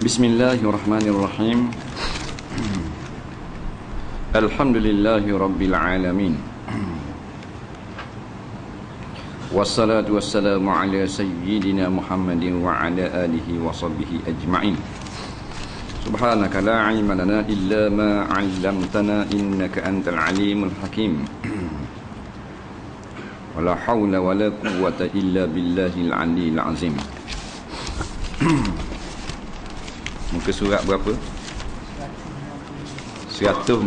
Bismillahirrahmanirrahim. Alhamdulillahi rabbil alamin. Wassalatu wassalamu ala sayyidina Muhammadin wa ala alihi wa sahbihi ajma'in. Subhanaka la ilma lana illa ma 'allamtana innaka antal alimul hakim. Wala haula wala quwwata illa billahil aliyil azim. Muka surat berapa? 165.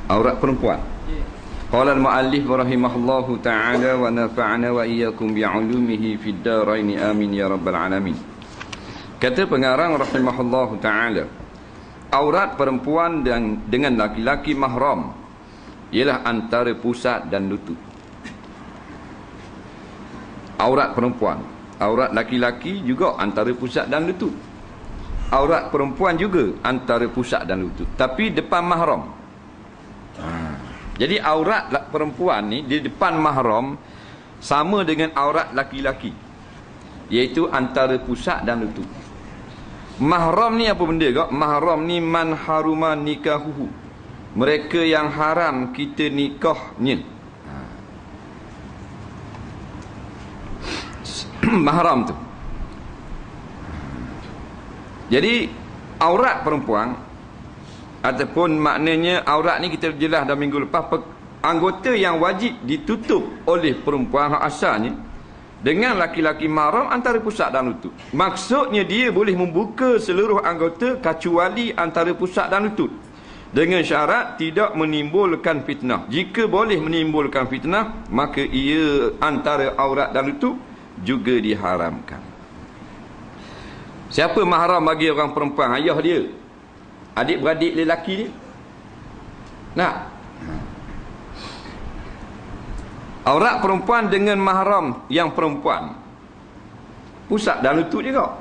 Aurat perempuan. Qala al-muallif rahimahullahu ta'ala wa nafa'ana wa iyyakum bi'ulumihi fid dharain amin ya rabbal alamin. Kata pengarang rahimahullahu ta'ala, aurat perempuan dengan laki-laki mahram ialah antara pusat dan lutut. Aurat perempuan, aurat laki-laki juga antara pusat dan lutut. Aurat perempuan juga antara pusat dan lutut, tapi depan mahram. Jadi aurat perempuan ni di depan mahram sama dengan aurat laki-laki, iaitu antara pusat dan lutut. Mahram ni apa benda kak? Mahram ni man haruma nikahuhu, mereka yang haram kita nikahnya. Mahram tu. Jadi aurat perempuan ataupun maknanya aurat ni kita jelas dah minggu lepas, anggota yang wajib ditutup oleh perempuan hak asalnya dengan laki-laki mahram antara pusat dan lutut. Maksudnya dia boleh membuka seluruh anggota kecuali antara pusat dan lutut, dengan syarat tidak menimbulkan fitnah. Jika boleh menimbulkan fitnah, maka ia antara aurat dan lutut juga diharamkan. Siapa mahram bagi orang perempuan? Ayah dia, adik-beradik lelaki dia. Nah, aurat perempuan dengan mahram yang perempuan, pusat dan lutut juga.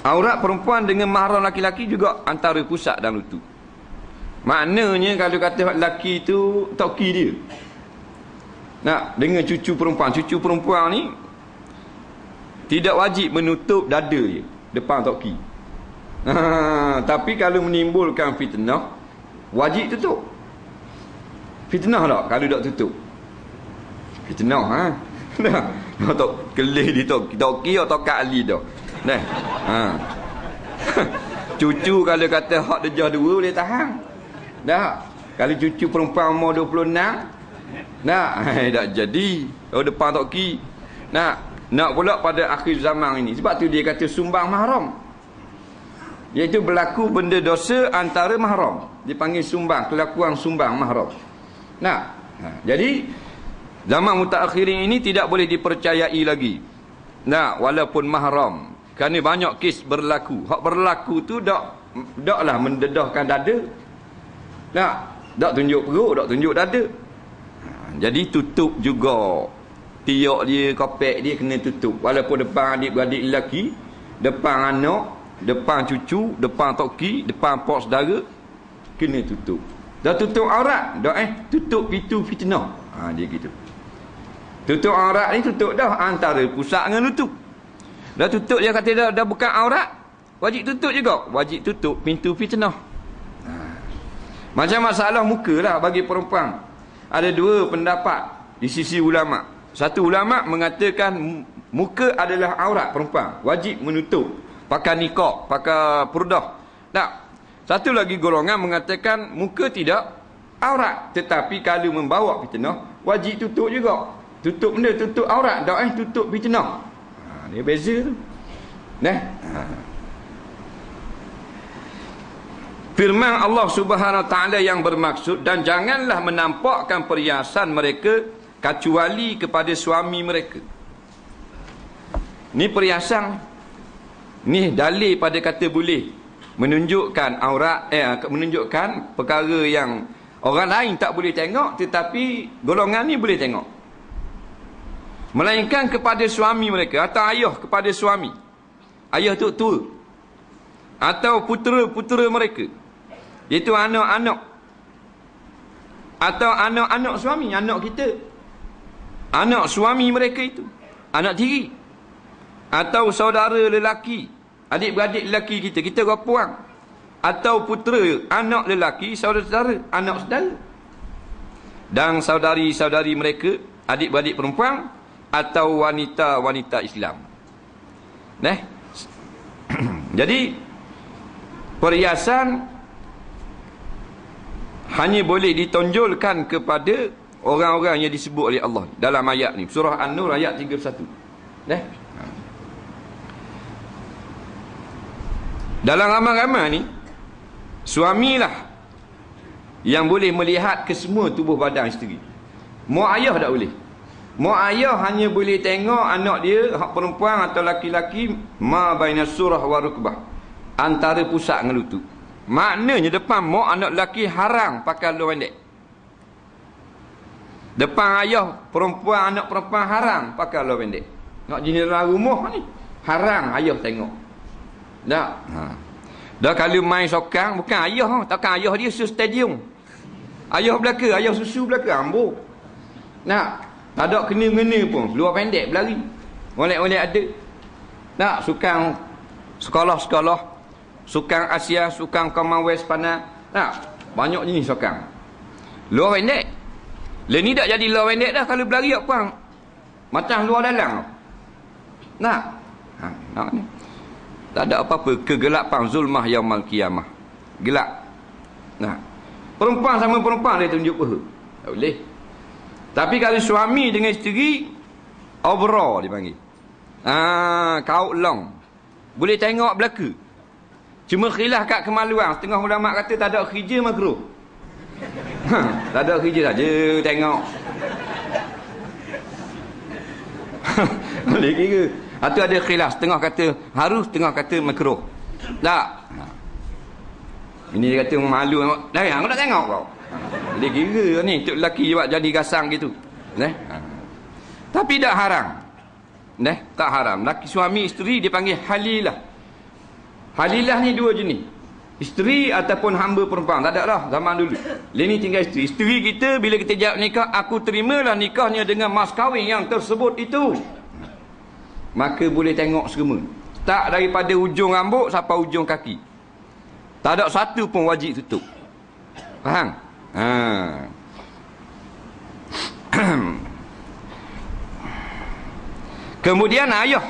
Aurat perempuan dengan mahram laki-laki juga antara pusat dan lutut. Maknanya kalau kata lelaki tu toki dia, nah, dengan cucu perempuan ni tidak wajib menutup dada dia depan toki. Tapi kalau menimbulkan fitnah, wajib tutup. Fitnah tak kalau tak tutup? Fitnah, ha. Nah, tak kelih di tok, kita okey atau kali dah. Nah. Ha. Cucu kalau kata hak darjah 2 boleh tahan. Dah. Kalau cucu perempuan umur 26, nak, tak jadi. Oh depan tak ki. Nak pula pada akhir zaman ini. Sebab tu dia kata sumbang mahram. Iaitu berlaku benda dosa antara mahram. Dipanggil sumbang, kelakuan sumbang mahram. Jadi zaman mutaakhirin ini tidak boleh dipercayai lagi. Walaupun mahram. Kerana banyak kes berlaku. Hak berlaku tu daklah mendedahkan dada. Tak tunjuk perut, tak tunjuk dada. Jadi tutup juga. Tiak dia, kopek dia kena tutup. Walaupun depan adik-beradik lelaki, depan anak, depan cucu, depan toki, depan pak saudara, kena tutup. Dah tutup aurat, tutup pintu fitnah. Dia gitu. Tutup aurat ni tutup dah antara pusat dengan lutut. Dah tutup dia kata dah bukan aurat, wajib tutup juga. Wajib tutup pintu fitnah. Macam masalah muka lah bagi perempuan. Ada dua pendapat di sisi ulama. Satu ulama mengatakan muka adalah aurat perempuan, wajib menutup, pakai niqab, pakai purdah. Satu lagi golongan mengatakan muka tidak aurat, tetapi kalau membawa fitnah wajib tutup juga. Tutup benda, tutup aurat, tutup fitnah. Dia beza tu. Firman Allah Subhanahu Wa Taala yang bermaksud, dan janganlah menampakkan perhiasan mereka kecuali kepada suami mereka. Ni perhiasan, ni dalil pada kata boleh menunjukkan aurat, menunjukkan perkara yang orang lain tak boleh tengok, tetapi golongan ni boleh tengok. Melainkan kepada suami mereka, atau ayah kepada suami, ayah tua, atau putera-putera mereka, iaitu anak-anak, atau anak-anak suami, anak kita, anak suami mereka itu, anak tiri, atau saudara lelaki, adik-beradik lelaki kita berapa orang, atau putera, anak lelaki, saudara-saudara, anak saudara, dan saudari-saudari mereka, adik-beradik perempuan, atau wanita-wanita Islam. Jadi perhiasan hanya boleh ditonjolkan kepada orang-orang yang disebut oleh Allah dalam ayat ni, surah An-Nur ayat 31. Dalam ramai-ramai ni, suamilah yang boleh melihat ke semua tubuh badan isteri. Mak ayah tak boleh. Mak ayah hanya boleh tengok anak dia, hak perempuan atau laki-laki, ma baina surah wa rukbah, antara pusat dengan lutut. Maknanya depan mak anak lelaki haram pakai luar pendek. Depan ayah perempuan, anak perempuan haram pakai luar pendek. Nak jendela rumah ni haram ayah tengok. Dah kalau main sokang, bukan ayah, takkan ayah dia stadium. Ayah belaka, ayah susu belaka, ambo. Tak ada kena-mena pun, luar pendek berlari. Oleh-oleh ada. Sukang sekolah-sekolah, sukang Asia, sukang Commonwealth Pana. Banyak jenis sukang. Luar pendek. Lah ni tak jadi luar pendek dah kalau berlari apa? Macam luar dalam. Ni. Tak ada apa-apa kegelapan zulmah yaumul qiyamah. Gelap. Perempuan sama perempuan dia tunjuk paha. Tak boleh. Tapi kalau suami dengan isteri, obra dipanggil. Kaut long. Boleh tengok belaka. Cuma khilaf kat kemaluan. Setengah ulama kata tak ada kerja makruh. Tak ada kerja saja tengok. Boleh kira. Atau ada khilaf. Setengah kata harus, setengah kata makruh. Tak. Ini dia kata malu. Dah, aku nak tengok kau. Dia kira ni tok lelaki buat jadi gasang gitu. Tapi tak haram. Tak haram. Laki suami isteri dipanggil halilah. Halilah ni dua jenis. Isteri ataupun hamba perempuan. Tak ada lah zaman dulu. Ini tinggal isteri. Isteri kita bila kita jawab nikah, aku terimalah nikahnya dengan mas kahwin yang tersebut itu. Maka boleh tengok semua. Tak daripada ujung rambut sampai ujung kaki. Tak ada satu pun wajib tutup. Faham? Kemudian ayah.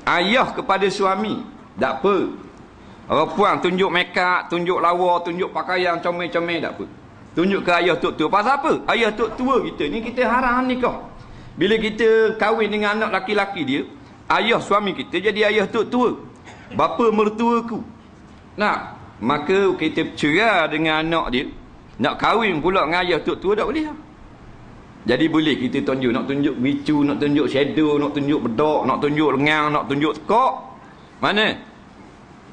Ayah kepada suami. Tak apa. Orang puang tunjuk makeup, tunjuk lawa, tunjuk pakaian comel-comel, tak apa. Tunjuk ke ayah tok tua. Pasal apa? Ayah tok tua kita ni, kita haram nikah. Bila kita kahwin dengan anak laki-laki dia, ayah suami kita jadi ayah tok tua. Bapa mertuaku. Nah, maka kita cerai dengan anak dia, nak kahwin pula dengan ayah tok tua, tak boleh. Jadi boleh kita tunjuk, nak tunjuk bicu, nak tunjuk shadow, nak tunjuk bedak, nak tunjuk lengang, nak tunjuk tekak. Mana?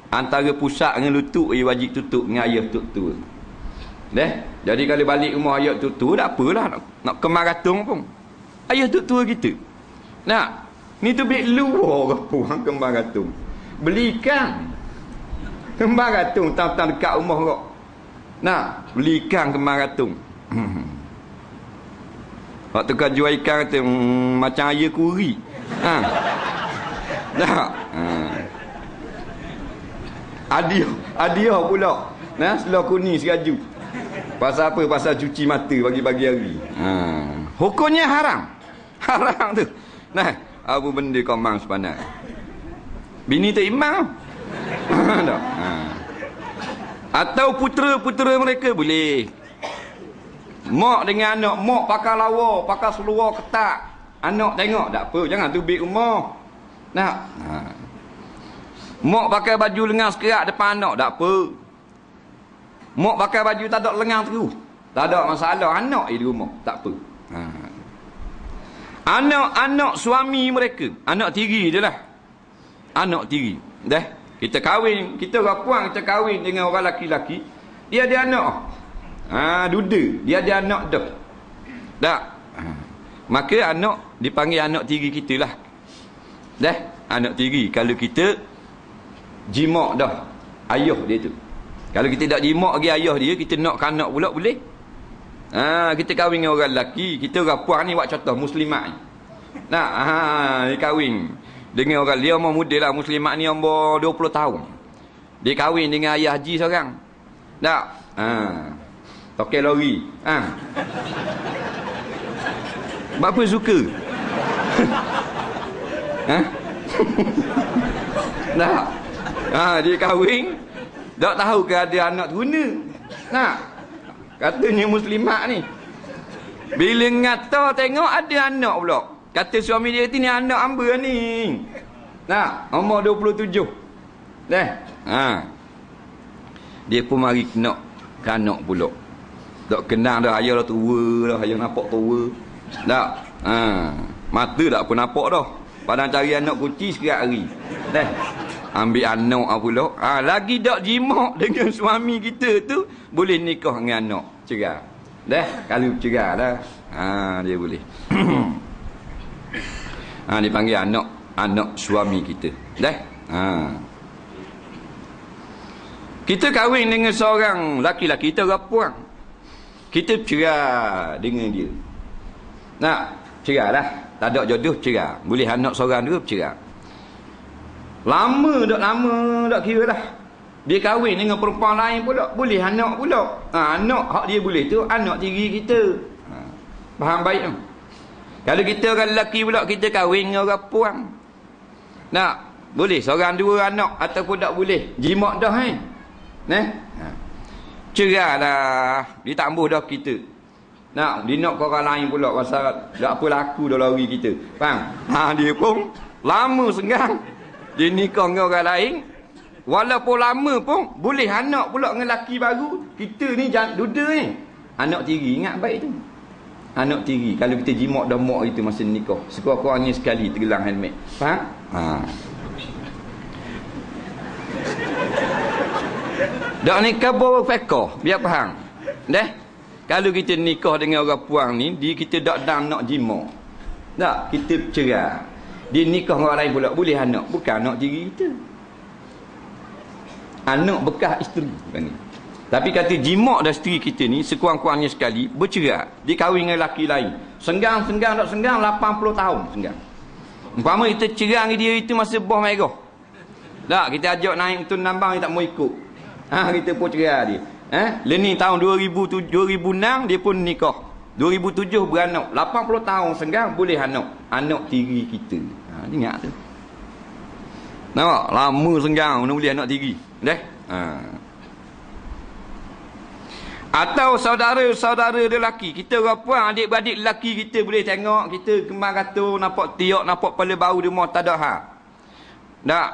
Antara pusat dengan lutut dia wajib tutup dengan ayah tok tua. Jadi kalau balik rumah ayah tok tua, tak apalah nak kemar ratung pun. Ayah tok tua kita. Nah, ni tu bik luar ke puang kemar ratung. Belikan kembar ratung tang-tang dekat rumah kau. Nah, belikan kembar ratung. Waktu kau jual ikan kata macam air kuri. Nah. Adia pula. Nah, selah kuning seraju. Pasal apa? Pasal cuci mata bagi-bagi hari. Hukumnya haram. Haram tu. Nah, apa benda kau mang sepanai. Bini tak imam. Atau putera-putera mereka boleh. Mak dengan anak, mak pakai lawa, pakai seluar ketat. Anak tengok, tak apa, jangan tubik rumah. Nak. Mak pakai baju lengan sekerat depan anak, tak apa. Mak pakai baju tak ada lengan terus, tak ada masalah, anak di rumah, tak apa. Anak-anak suami mereka, anak tiri je lah. Anak tiri. Kita kahwin, kita orang puang, kita kahwin dengan orang laki-laki, dia ada anak. Duda, dia ada anak dah. Tak. Maka anak dipanggil anak tiri kita lah. Anak tiri kalau kita jimak dah ayah dia tu. Kalau kita tak jimak lagi ayah dia, kita nak anak pula boleh. Kita kahwin dengan orang lelaki, kita orang puang ni buat contoh muslimat ni. Dia kahwin dengan orang dia umur muda lah, muslimat ni umur 20 tahun. Dia kahwin dengan ayah haji seorang. Tak. Tokel lori. Bapa suka. Tak. Dia kahwin, tak tahu ke ada anak guna. Nah, katanya muslimat ni. Bila ngata tengok ada anak pula. Kata suami dia ni anak hamba ni. Nah, umur 27. Dia pun mari kena ke anak pula. Tak kenal dah, ayah dah tua dah, ayah nampak tua. Tak. Mata tak pun nampak dah. Padahal cari anak kucing sekirat hari. Ambil anak pula. Lagi tak jimak dengan suami kita tu, boleh nikah dengan anak. Cerai. Kalau cerai dah. Dia boleh. Dia panggil anak suami kita. Kita kahwin dengan seorang laki-laki, kita rapuang. Kita cerai dengan dia. Nak cerai lah. Tak ada jodoh, cerai. Boleh anak seorang dulu, cerai. Lama tak kira dah. Dia kahwin dengan perempuan lain pula, boleh anak pula. Anak hak dia boleh tu, anak tiri kita. Faham baik tu? Kalau kita orang lelaki pula, kita kahwin dengan orang puang. Nak, boleh seorang dua anak ataupun tak boleh. Jimat dah cerai dah. Dia tak ambuh dah kita. Nak, dia nak ke orang lain pula pasal tak apa laku dah lari kita. Faham? Dia pun lama senggang. Dia nikah dengan orang lain. Walaupun lama pun boleh anak pula dengan lelaki baru. Kita ni jangan duda ni. Anak tiri, ingat baik tu. Anak tiri, kalau kita jimak dah mak itu masa nikah, sekurang-kurangnya sekali tergelang helmet. Faham? Dak nikah bawa fiqh, biar faham. Kalau kita nikah dengan orang puang ni, kita tak dam nak jimak. Tak, kita cerai. Dia nikah dengan orang lain pula, boleh anak, bukan anak tiri kita. Anak bekas isteri. Tapi kata jimak dah isteri kita ni, sekurang-kurangnya sekali, bercerai. Dia kahwin dengan lelaki lain. Senggang tak senggang, 80 tahun senggang. Umpama kita cerai dengan dia itu masa bawah merah. Tak, kita ajak naik tu nambang, dia tak mau ikut. Kita pun cerai dia. Lenin tahun 2006 dia pun nikah. 2007 beranak. 80 tahun senggang boleh anak. Anak tiri kita. Ingat tu. Nampak? Lama senggang mana boleh anak tiri. Dah? Atau saudara-saudara lelaki. Kita orang puan, adik-beradik lelaki kita boleh tengok. Kita kemar kata nampak tiok, nampak kepala bau dia mau tak ada hal. Tak?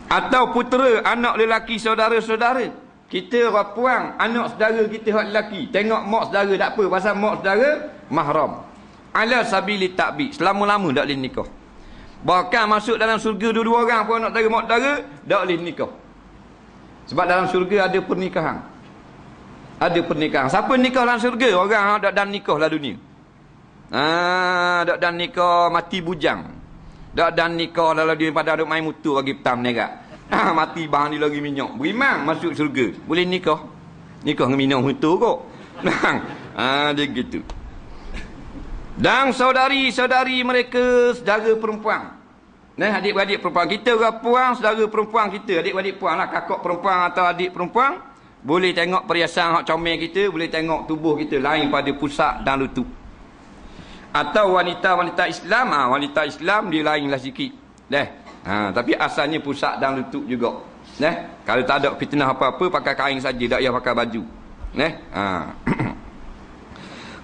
Atau putera, anak lelaki saudara-saudara. Kita orang puang, anak saudara kita hak lelaki. Tengok mak saudara tak apa. Pasal mak saudara, mahram. Ala sabili takbi. Selama-lama tak boleh nikah. Bahkan masuk dalam surga dua-dua orang pun anak saudara, mak saudara, tak boleh nikah. Sebab dalam surga ada pernikahan. Ada pernikahan. Siapa nikah dalam surga? Orang tak dan nikah lah dunia. Tak dan nikah mati bujang. Tak dan nikah lalu dia pada duk main mutu bagi petam nerak. Mati bahan dia lagi minyak. Beriman masuk surga. Boleh nikah. Nikah dengan minyak mutu kok. Dia gitu. Dan saudari-saudari mereka saudara perempuan. Adik-beradik perempuan. Kita orang puang, saudara perempuan kita. Adik-beradik puang lah. Kakak perempuan atau adik perempuan. Boleh tengok perhiasan hak comel kita. Boleh tengok tubuh kita lain pada pusat dan lutut. Atau wanita-wanita Islam, wanita Islam dia lainlah sikit. Tapi asalnya pusat dan lutut juga. Kalau tak ada fitnah apa-apa, pakai kain saja, tak payah pakai baju.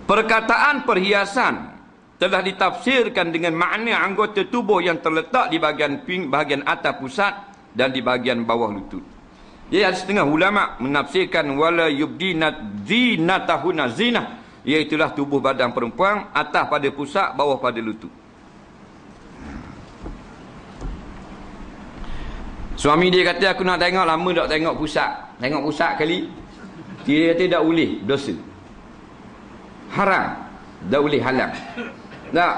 Perkataan perhiasan telah ditafsirkan dengan makna anggota tubuh yang terletak di bahagian atas pusat dan di bahagian bawah lutut. Ada setengah ulama menafsirkan wala yubdina zinatahuna zinah, iaitulah tubuh badan perempuan atas pada pusat, bawah pada lutut. Suami dia kata aku nak tengok, lama tak tengok pusat. Tengok pusat kali. Dia kata tak boleh, dosa. Haram. Tak boleh halang. Tak.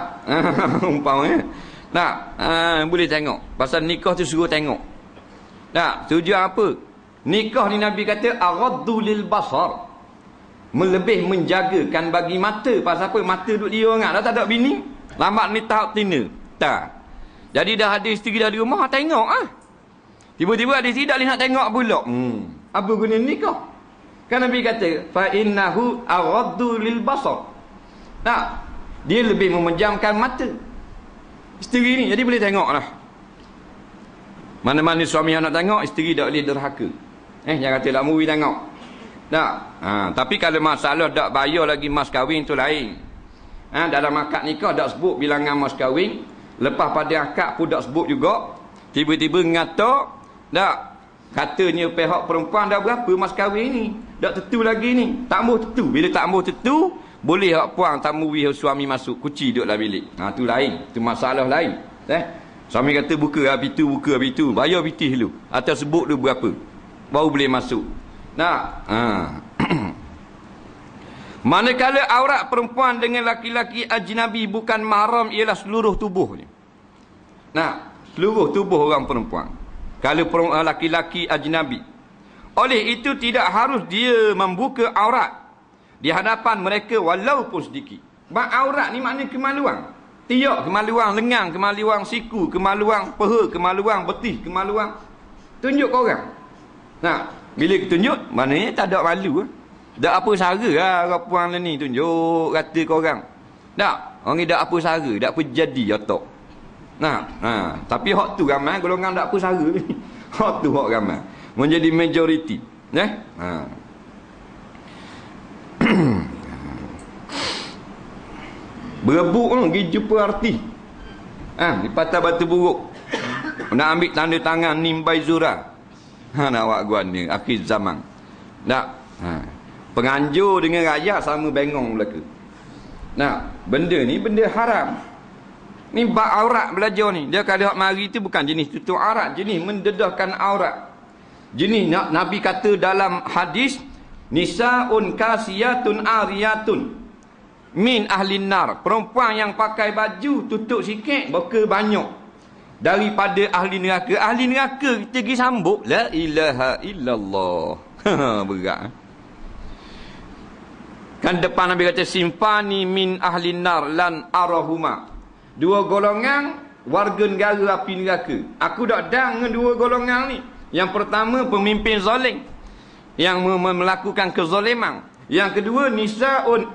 Umpamanya. Tak. Boleh tengok. Pasal nikah tu suruh tengok. Tak. Tujuan apa? Nikah ni Nabi kata aghaddu lil basar. Melebih menjagakan bagi mata. Pasal apa? Mata duk dia orang. Dah tak ada bini. Lambat ni tahap tina. Tak. Jadi dah ada isteri dah di rumah, tengok Tiba-tiba ada isteri tak boleh nak tengok pula. Apa guna nikah? Kan Nabi kata, fa innahu aghaddu lil basar. Tak. Dia lebih memejamkan mata. Isteri ni jadi boleh tengoklah. Mana-mana suami yang nak tengok, isteri tak boleh derhaka. Jangan kata tak muri tengok. Tak. Tapi kalau masalah tak bayar lagi mas kahwin tu lain. Dalam akad nikah tak sebut bilangan mas kahwin. Lepas pada akad pun tak sebut juga. Tiba-tiba ngata tak. Katanya pihak perempuan dah berapa mas kahwin ni. Tak tentu lagi ni. Tak mahu tentu. Bila tak mahu tentu, boleh hak puang tamu suami masuk. Kuci duduk dalam bilik. Tu lain. Tu masalah lain. Suami kata buka habis tu. Bayar bitih dulu. Atau sebut dulu berapa. Baru boleh masuk. Manakala aurat perempuan dengan laki-laki ajnabi bukan mahram, ialah seluruh tubuh ni. Seluruh tubuh orang perempuan. Kalau laki-laki ajnabi. Oleh itu tidak harus dia membuka aurat di hadapan mereka walaupun sedikit. Aurat ni maknanya kemaluan. Tiak kemaluan, lengan kemaluan, siku kemaluan, peha kemaluan, betih kemaluan. Tunjuk ke orang. Bila tunjuk, maknanya tak ada malu. Tak apa sara lah orang puan ni tunjuk kata ke orang. Tak. Orang ni tak apa sara, tak apa jadi otak. Tapi hak tu ramai golongan tak apa sara ni. Hak tu hak ramai. Menjadi majoriti. Berebut pergi jumpa artis. Di Patah Batu Buruk. Nak ambil tanda tangan Nimbai Zura. Nak awak gua ni akhir zaman. Tak. Penganjur dengan rakyat sama bengong belaka. Benda ni benda haram. Ni bab aurat belajar ni. Dia kalau hak mari tu bukan jenis tutup aurat, jenis mendedahkan aurat. Jenis Nabi kata dalam hadis, nisaun kasiyatun ariyatun min ahlin nar. Perempuan yang pakai baju tutup sikit beka banyak daripada ahli neraka. Ahli neraka kita pergi sambut la ilaha illallah. Berat. Kan depan Nabi kata simpani min ahlin nar lan arahuma. Dua golongan warga negara api neraka. Aku dak dang dengan dua golongan ni. Yang pertama pemimpin zalim yang melakukan kezaliman. Yang kedua nisaun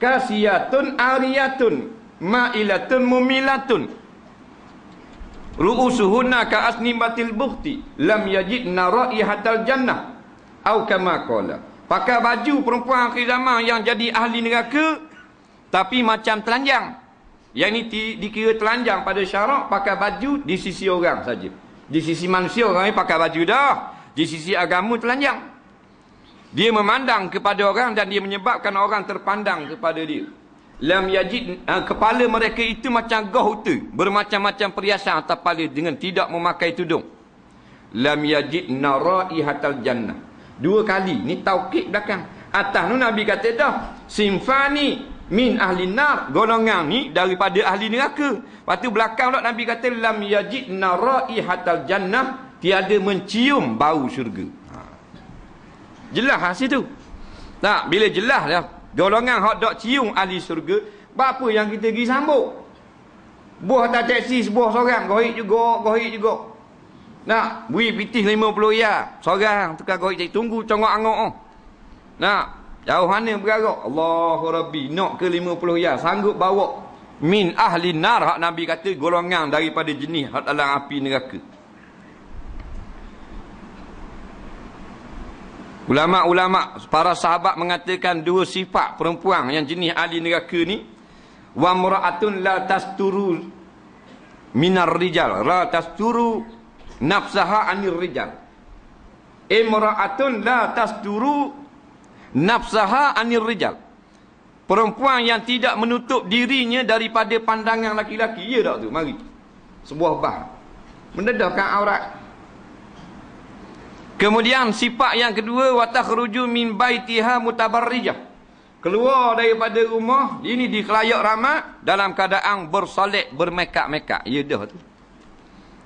kasiyatun ariyatun ma'ilatun mumilatun ru'usuhunna ka asnibatil bukhti lam yajidna ra'ihatal jannah au kama qala. Pakai baju perempuan akhir zaman yang jadi ahli neraka tapi macam telanjang. Yang ini dikira telanjang pada syarak, pakai baju di sisi orang saja. Di sisi manusia orang ni pakai baju dah. Di sisi agama telanjang. Dia memandang kepada orang dan dia menyebabkan orang terpandang kepada dia. Lam yajid, kepala mereka itu macam gauta, bermacam-macam perhiasan atas kepala dengan tidak memakai tudung. Lam yajid naraihatal jannah. Dua kali ni taukid belakang. Atas tu Nabi kata dah, simfani min ahli nar, golongan ni daripada ahli neraka. Lepas tu belakang pula Nabi kata lam yajid naraihatal jannah, tiada mencium bau syurga. Jelas hasil tu. Tak, bila jelas dah golongan hak dak cium ahli syurga, apa yang kita pergi sambut? Buah atas teksi sebuah seorang, gohik juga. Nak, beri pitih 50 ya, seorang tukar gohik cik tunggu congok angok. Nak, jauh mana bergerak? Allahu Rabbi, nak ke 50 ya, sanggup bawa min ahli nar, hak Nabi kata golongan daripada jenis hak dalam api neraka. Ulama-ulama, para sahabat mengatakan dua sifat perempuan yang jenis ahli neraka ni. Wa mra'atun la tasturu minar rijal, la tasturu nafsaha anir rijal. Imra'atun la tasturu nafsaha anir rijal. Perempuan yang tidak menutup dirinya daripada pandangan laki-laki. Ya tak tu? Mari. Sebuah bah. Mendedahkan aurat. Kemudian sifat yang kedua, wa takhruju min baitiha mutabarrijah. Keluar daripada rumah ini di khalayak ramai dalam keadaan bersolek, bermekap-mekap. Ya dah tu.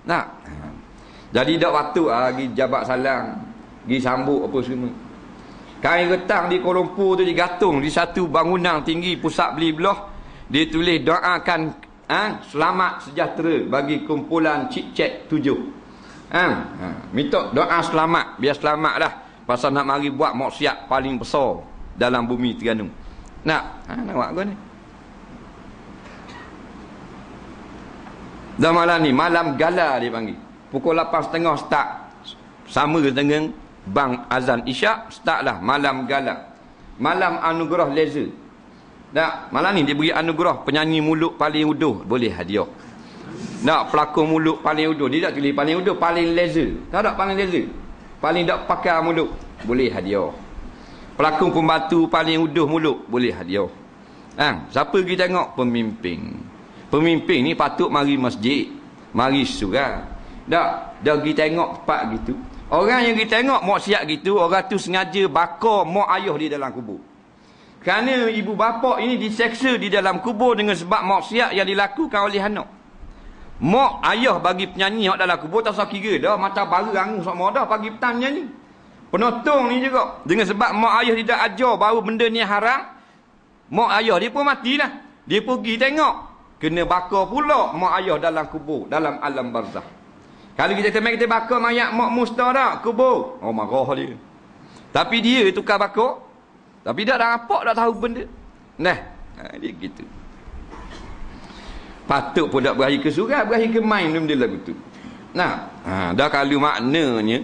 Nah. Jadi dak waktu pergi jabat salam, pergi sambut apa semua. Kain getang di Kuala Lumpur tu digantung di satu bangunan tinggi pusat beli belah. Dia tulis doakan selamat sejahtera bagi kumpulan Cik-Cek 7. Minta doa selamat, biar selamat dah. Pasal nak mari buat maksiat paling besar dalam bumi Terengganu. Nak nampak kau ni. Dah malam ni, malam gala dia panggil. Pukul 8.30 start. Sama dengan bang azan isyak, start lah malam gala. Malam anugerah laser. Tak, malam ni dia beri anugerah penyanyi mulut paling uduh, boleh hadiah. Tak, pelakon mulut paling uduh, dia tak tulis paling uduh, paling laser. Tak paling laser. Paling tak pakai mulut, boleh hadiah. Pelakon pembantu paling uduh mulut, boleh hadiah. Siapa pergi tengok? Pemimpin. Pemimpin ni patut mari masjid, mari surau. Tak, dah pergi tengok tempat gitu. Orang yang pergi tengok maksiat gitu, orang tu sengaja bakar mak ayah di dalam kubur. Kerana ibu bapa ini diseksa di dalam kubur dengan sebab maksiat yang dilakukan oleh anak. Mak ayah bagi penyanyi yang dalam kubur tak usah kira dah, mata bara rangu sama dah pagi petang nyanyi. Penotong ni juga dengan sebab mak ayah tidak ajar bahawa benda ni haram, mak ayah dia pun matilah. Dia pergi tengok, kena bakar pula mak ayah dalam kubur, dalam alam barzakh. Kalau kita teman kita bakar mayat mak musta dah kubur, oh marah dia. Tapi dia tukar bakar, tapi dah nampak dah tahu benda. Nah, dia gitu. Patut pun tak berakhir ke surat, berakhir ke main benda lagu tu. Nah, dah kalau maknanya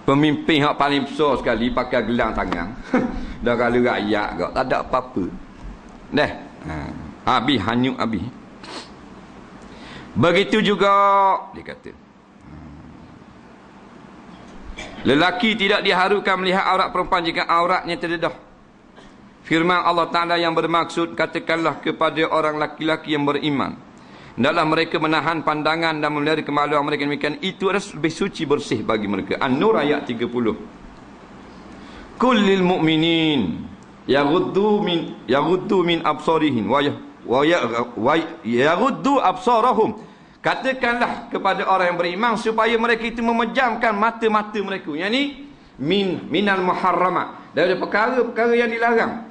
pemimpin yang paling besar sekali pakai gelang tangan. Dah kalau rakyat gak tak ada apa-apa. Dah. Habis hanyut habis. Begitu juga dia kata. Lelaki tidak diharukan melihat aurat perempuan jika auratnya terdedah. Firman Allah Ta'ala yang bermaksud, katakanlah kepada orang laki-laki yang beriman, hendaklah mereka menahan pandangan dan memelihara kemaluan mereka, demikian itu adalah lebih suci bersih bagi mereka. An-Nur ayat 30. Kullil mu'minin yaghuddu min absarihim wa yaghuddu absarahum. Katakanlah kepada orang yang beriman supaya mereka itu memejamkan mata-mata mereka. Yang ni minal muharramat, daripada perkara-perkara yang dilarang.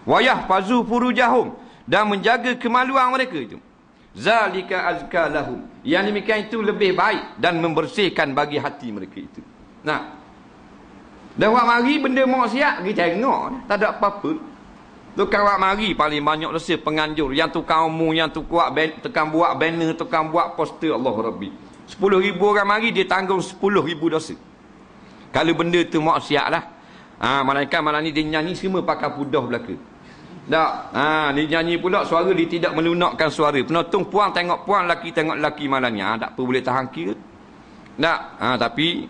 Wa yahfazu furujahum, dan menjaga kemaluan mereka itu. Zalika azka lahum. Yang demikian itu lebih baik dan membersihkan bagi hati mereka itu. Nah, dan wak mari benda maksiat kita tengok, tak ada apa-apa. Tukang wak mari paling banyak dosa penganjur, yang tukang umum, yang tukang buat banner, tukang buat poster, Allah Rabbi. 10,000 orang mari dia tanggung 10,000 dosa. Kalau benda tu maksiat lah. Malaikat malam ni dia nyanyi semua pakai pudah belaka. Tak. Dia nyanyi pula suara dia tidak melunakkan suara. Penonton puan tengok puan, laki tengok laki malam ni. Tak apa boleh tahan kira. Tak. Tapi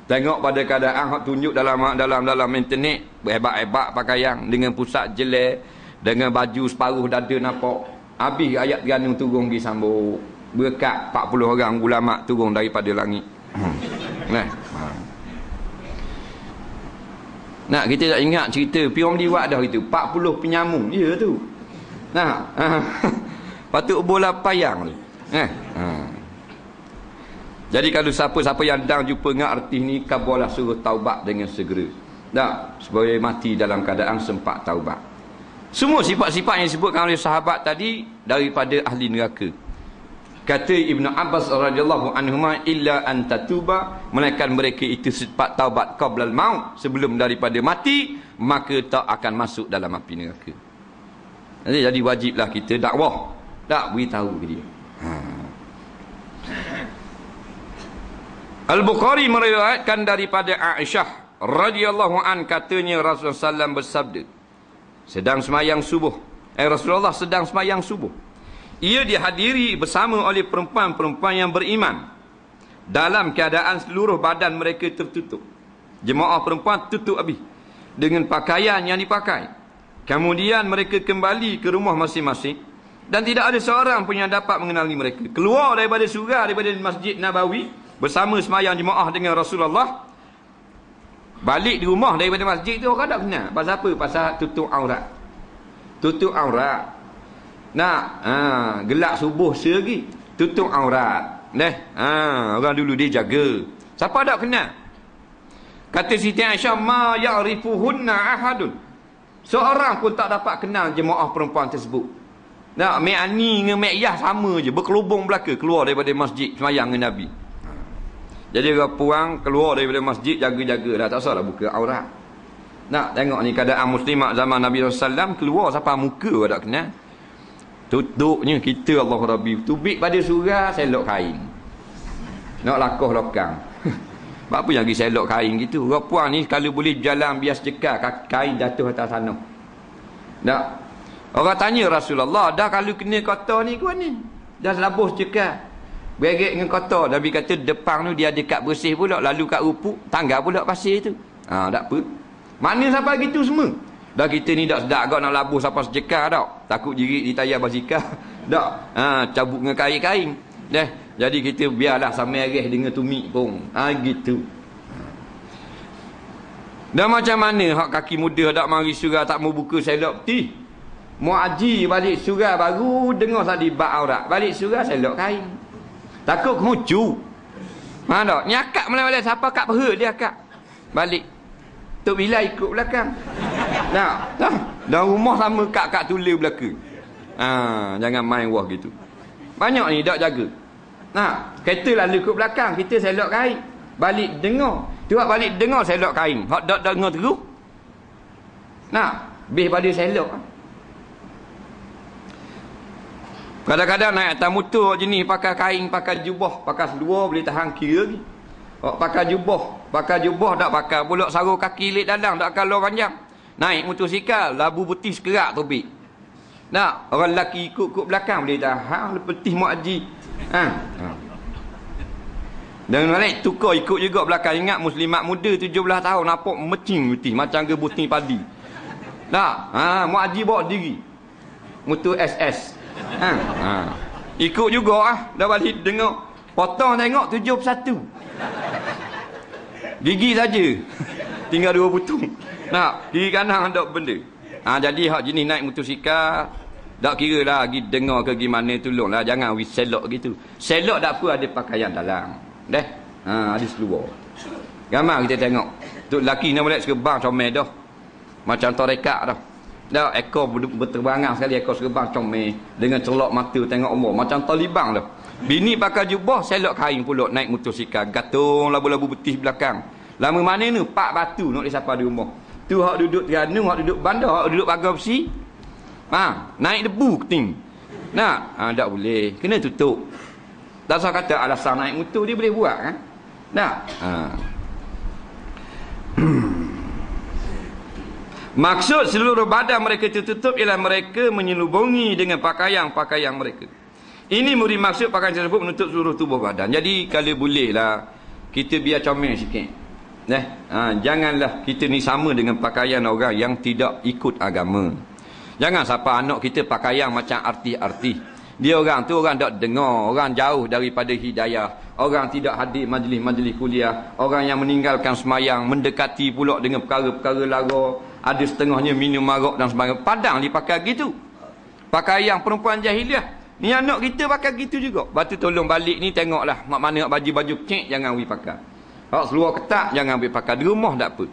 tengok pada keadaan hak tunjuk dalam internet, berhebat-hebat pakaian dengan pusat jelek, dengan baju separuh dada nampak. Habis ayat ganung turun pergi sambung. Berkat 40 orang ulama turun daripada langit. Nah, kita tak ingat cerita Piom Liwat dah itu 40 penyamung dia tu. Patut bola payang tu. Jadi kalau siapa-siapa yang dah jumpa dengan artis ni, kabarlah suruh taubat dengan segera. Tak, supaya mati dalam keadaan sempat taubat. Semua sifat-sifat yang disebutkan oleh sahabat tadi daripada ahli neraka. Kata Ibnu Abbas radhiyallahu anhuma, illa an tatuba, melainkan mereka itu sifat taubat qablal maut, sebelum daripada mati, maka tak akan masuk dalam api neraka. Jadi wajiblah kita dakwah, tak beritahu ke dia. Al-Bukhari meriwayatkan daripada Aisyah radhiyallahu an, katanya Rasulullah sallallahu bersabda, sedang semayang subuh, Rasulullah sedang semayang subuh, ia dihadiri bersama oleh perempuan-perempuan yang beriman dalam keadaan seluruh badan mereka tertutup. Jemaah perempuan tutup habis dengan pakaian yang dipakai. Kemudian mereka kembali ke rumah masing-masing dan tidak ada seorang pun yang dapat mengenali mereka. Keluar daripada surga, daripada Masjid Nabawi bersama semayang jemaah dengan Rasulullah. Balik di rumah daripada masjid tu orang tak kenal. Pasal apa? Pasal tutup aurat. Tutup aurat. Gelap subuh sehari, tutup aurat. Orang dulu dia jaga. Siapa tak kenal? Kata Siti Aisyah, ma ya'rifuhunna ahadun. Seorang pun tak dapat kenal jemaah perempuan tersebut. Mek Ani dengan Mek Yah sama je, berkelubung belaka keluar daripada masjid semayang dengan Nabi. Jadi orang puang keluar daripada masjid, jaga-jaga dah, tak salah buka aurat. Nak tengok ni keadaan muslimat zaman Nabi SAW, keluar siapa muka orang tak kenal. Tutupnya kita Allah Rabbi. Tubik pada surah, selok kain. Nak lakoh lokang. Apa yang pergi selok kain gitu? Orang puang ni kalau boleh jalan bias cekal, kain jatuh atas sana. Tak. Orang tanya Rasulullah, dah kalau kena kotor ni ke mana? Dah labuh cekal, beregek dengan kotor. Nabi kata depan tu dia ada kat bersih pula, lalu kat rupuk, tanggal pula pasir tu. Tak apa. Mana sampai gitu semua? Dah kita ni tak sedap agak nak labuh sampai secekal tak. Takut jerit di tayar basikal. Tak. Cabut dengan kain-kain. Jadi kita biarlah sampai areh dengan tumik pun. Gitu. Dan macam mana hak kaki muda tak mari surah, tak mau buka selok peti. Mau haji balik surah baru dengar tadi bak aurat. Balik surah selok kain. Takut kemucu. Tak? Nyakak mulai-mulai siapa kat peha dia akak. Balik. Tok Bila ikut belakang. Tak. Dah rumah sama kat tulis belakang. Jangan main wah gitu. Banyak ni tak jaga. Kereta lalu ikut belakang, kita selok kain. Balik dengar. Tuak balik dengar selok kain. Hak tak dengar terus. Bih pada selok. Kadang-kadang naik atas motor jenis pakai kain, pakai jubah, pakai seluar boleh tahan kira lagi. Pakai jubah tak pakai pulak sarung kaki lit dalam, tak kalau panjang. Naik motosikal, labu putih sekerak topik. Tak, orang lelaki ikut belakang boleh tahan, letih mak haji. Dan balik tukar ikut juga belakang. Ingat muslimat muda 17 tahun nampak mecing putih macam ke buting padi. Tak, mak haji bawa diri. Motor SS. Ikut juga dah balik dengar. Potong tengok 71. Gigi saja. Tinggal 2 butung. Kiri kanan tak benda. Jadi hak jenis naik motosikal, tak kira lah pergi dengar ke gimana, tolonglah jangan selok gitu. Selok tak apa ada pakaian dalam. Ada seluar. Gambar kita tengok. Tok lelaki ni boleh sekebang comel dah. Macam tarekat dah. Dah ekor berterbangan sekali, ekor serban comel dengan celok mata tengok umur macam Taliban dah. Bini pakai jubah, selok kain pulak naik motosikal, gantung labu-labu betis belakang. Lama mana ni pak batu nak disapa di rumah. Tu hak duduk Terengganu, hak duduk bandar, hak duduk pagar besi. Naik debu keting. Tak boleh, kena tutup. Tak usah kata alasan naik motor dia boleh buat kan. Maksud seluruh badan mereka tertutup ialah mereka menyelubungi dengan pakaian-pakaian mereka. Ini muri maksud pakaian tersebut menutup seluruh tubuh badan. Jadi kalau bolehlah kita biar comel sikit. Janganlah kita ni sama dengan pakaian orang yang tidak ikut agama. Jangan siapa anak kita pakaian macam artis-artis. Dia orang tu orang tak dengar, orang jauh daripada hidayah, orang tidak hadir majlis-majlis kuliah, orang yang meninggalkan semayang, mendekati pula dengan perkara-perkara lara, ada setengahnya minum arak dan sebagainya. Padang dia pakai gitu. Pakaian perempuan jahiliah. Ni anak kita pakai gitu juga. Batu tolong balik ni tengoklah mak mana baju-baju cek jangan pergi pakai. Hak seluar ketat jangan pergi pakai. Di rumah tak apa.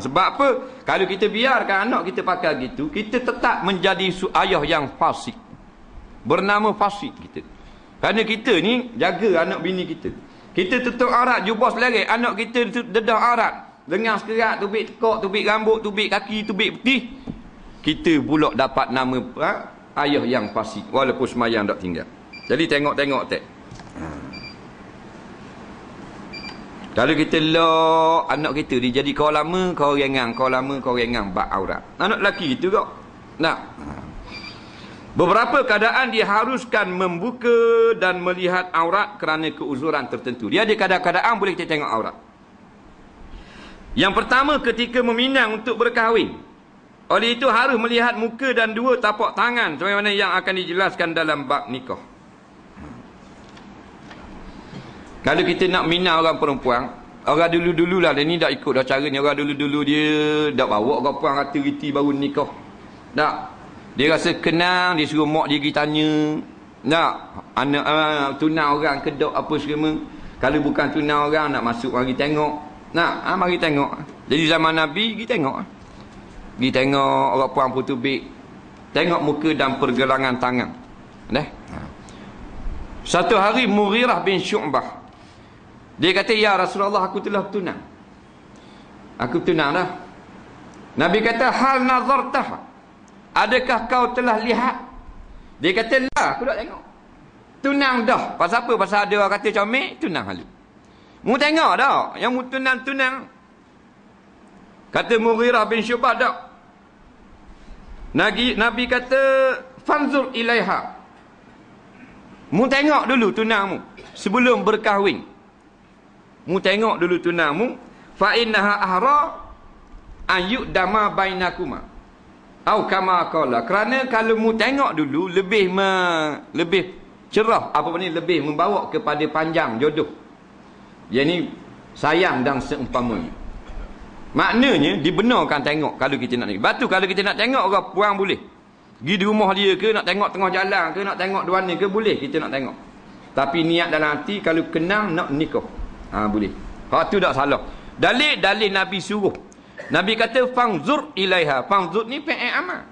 Sebab apa? Kalau kita biarkan anak kita pakai gitu, kita tetap menjadi ayah yang fasik. Bernama fasik kita. Kerana kita ni jaga anak bini kita. Kita tutup aurat jubah seleret, anak kita dedah aurat. Lengan sekerat, tubik tekak, tubik rambut, tubik kaki, tubik putih. Kita pula dapat nama ayah yang fasik walaupun semayang tak tinggal. Jadi tengok-tengok tak. Kalau kita lock anak kita dia jadi kau lama kau rengang, kau lama kau rengang bak aurat. Anak lelaki itu kok. Beberapa keadaan diharuskan membuka dan melihat aurat kerana keuzuran tertentu. Dia ada kadang-kadang boleh kita tengok aurat. Yang pertama ketika meminang untuk berkahwin. Oleh itu harus melihat muka dan dua tapak tangan sebagaimana yang akan dijelaskan dalam bab nikah. Kalau kita nak minang orang perempuan, orang dulu-dululah dia ni tak ikut dah cara ni. Orang dulu-dulu dia tak bawa orang perempuan kata riti baru nikah. Tak. Dia rasa kenal, dia suruh mak dia pergi tanya. Tak. Anak tunang orang kedok apa semua. Kalau bukan tunang orang nak masuk mari tengok. Mari tengok. Jadi zaman Nabi pergi tengok. Pergi tengok orang puan pun tubik. Tengok muka dan pergelangan tangan. Satu hari Mughirah bin Syu'bah dia kata, ya Rasulullah aku telah tunang. Aku tunang dah. Nabi kata, hal nazartah, adakah kau telah lihat? Dia kata, lah aku tak tengok. Tunang dah. Pasal apa? Pasal ada orang kata comel, tunang halu. Mu tengok dah. Yang mu tunang-tunang. Kata Mughirah bin Syu'bah dah. Nabi kata, fanzur ilaiha. Mu tengok dulu tunangmu sebelum berkahwin. Mu tengok dulu tunangmu. Fa innaha ahra ayyud dama bainakuma. Au kama qala. Kerana kalau mu tengok dulu lebih cerah, apa ni, lebih membawa kepada panjang jodoh. Yani sayang dan seumpamanya. Maknanya dibenarkan tengok kalau kita nak. Batu kalau kita nak tengok orang puang boleh. Pergi di rumah dia ke, nak tengok tengah jalan ke, nak tengok di mana ke, boleh kita nak tengok. Tapi niat dalam hati kalau kenal nak nikah. Boleh. Hak tu tak salah. Dalil Nabi suruh. Nabi kata fangzur ilaiha. Fangzur ni fi'il amal.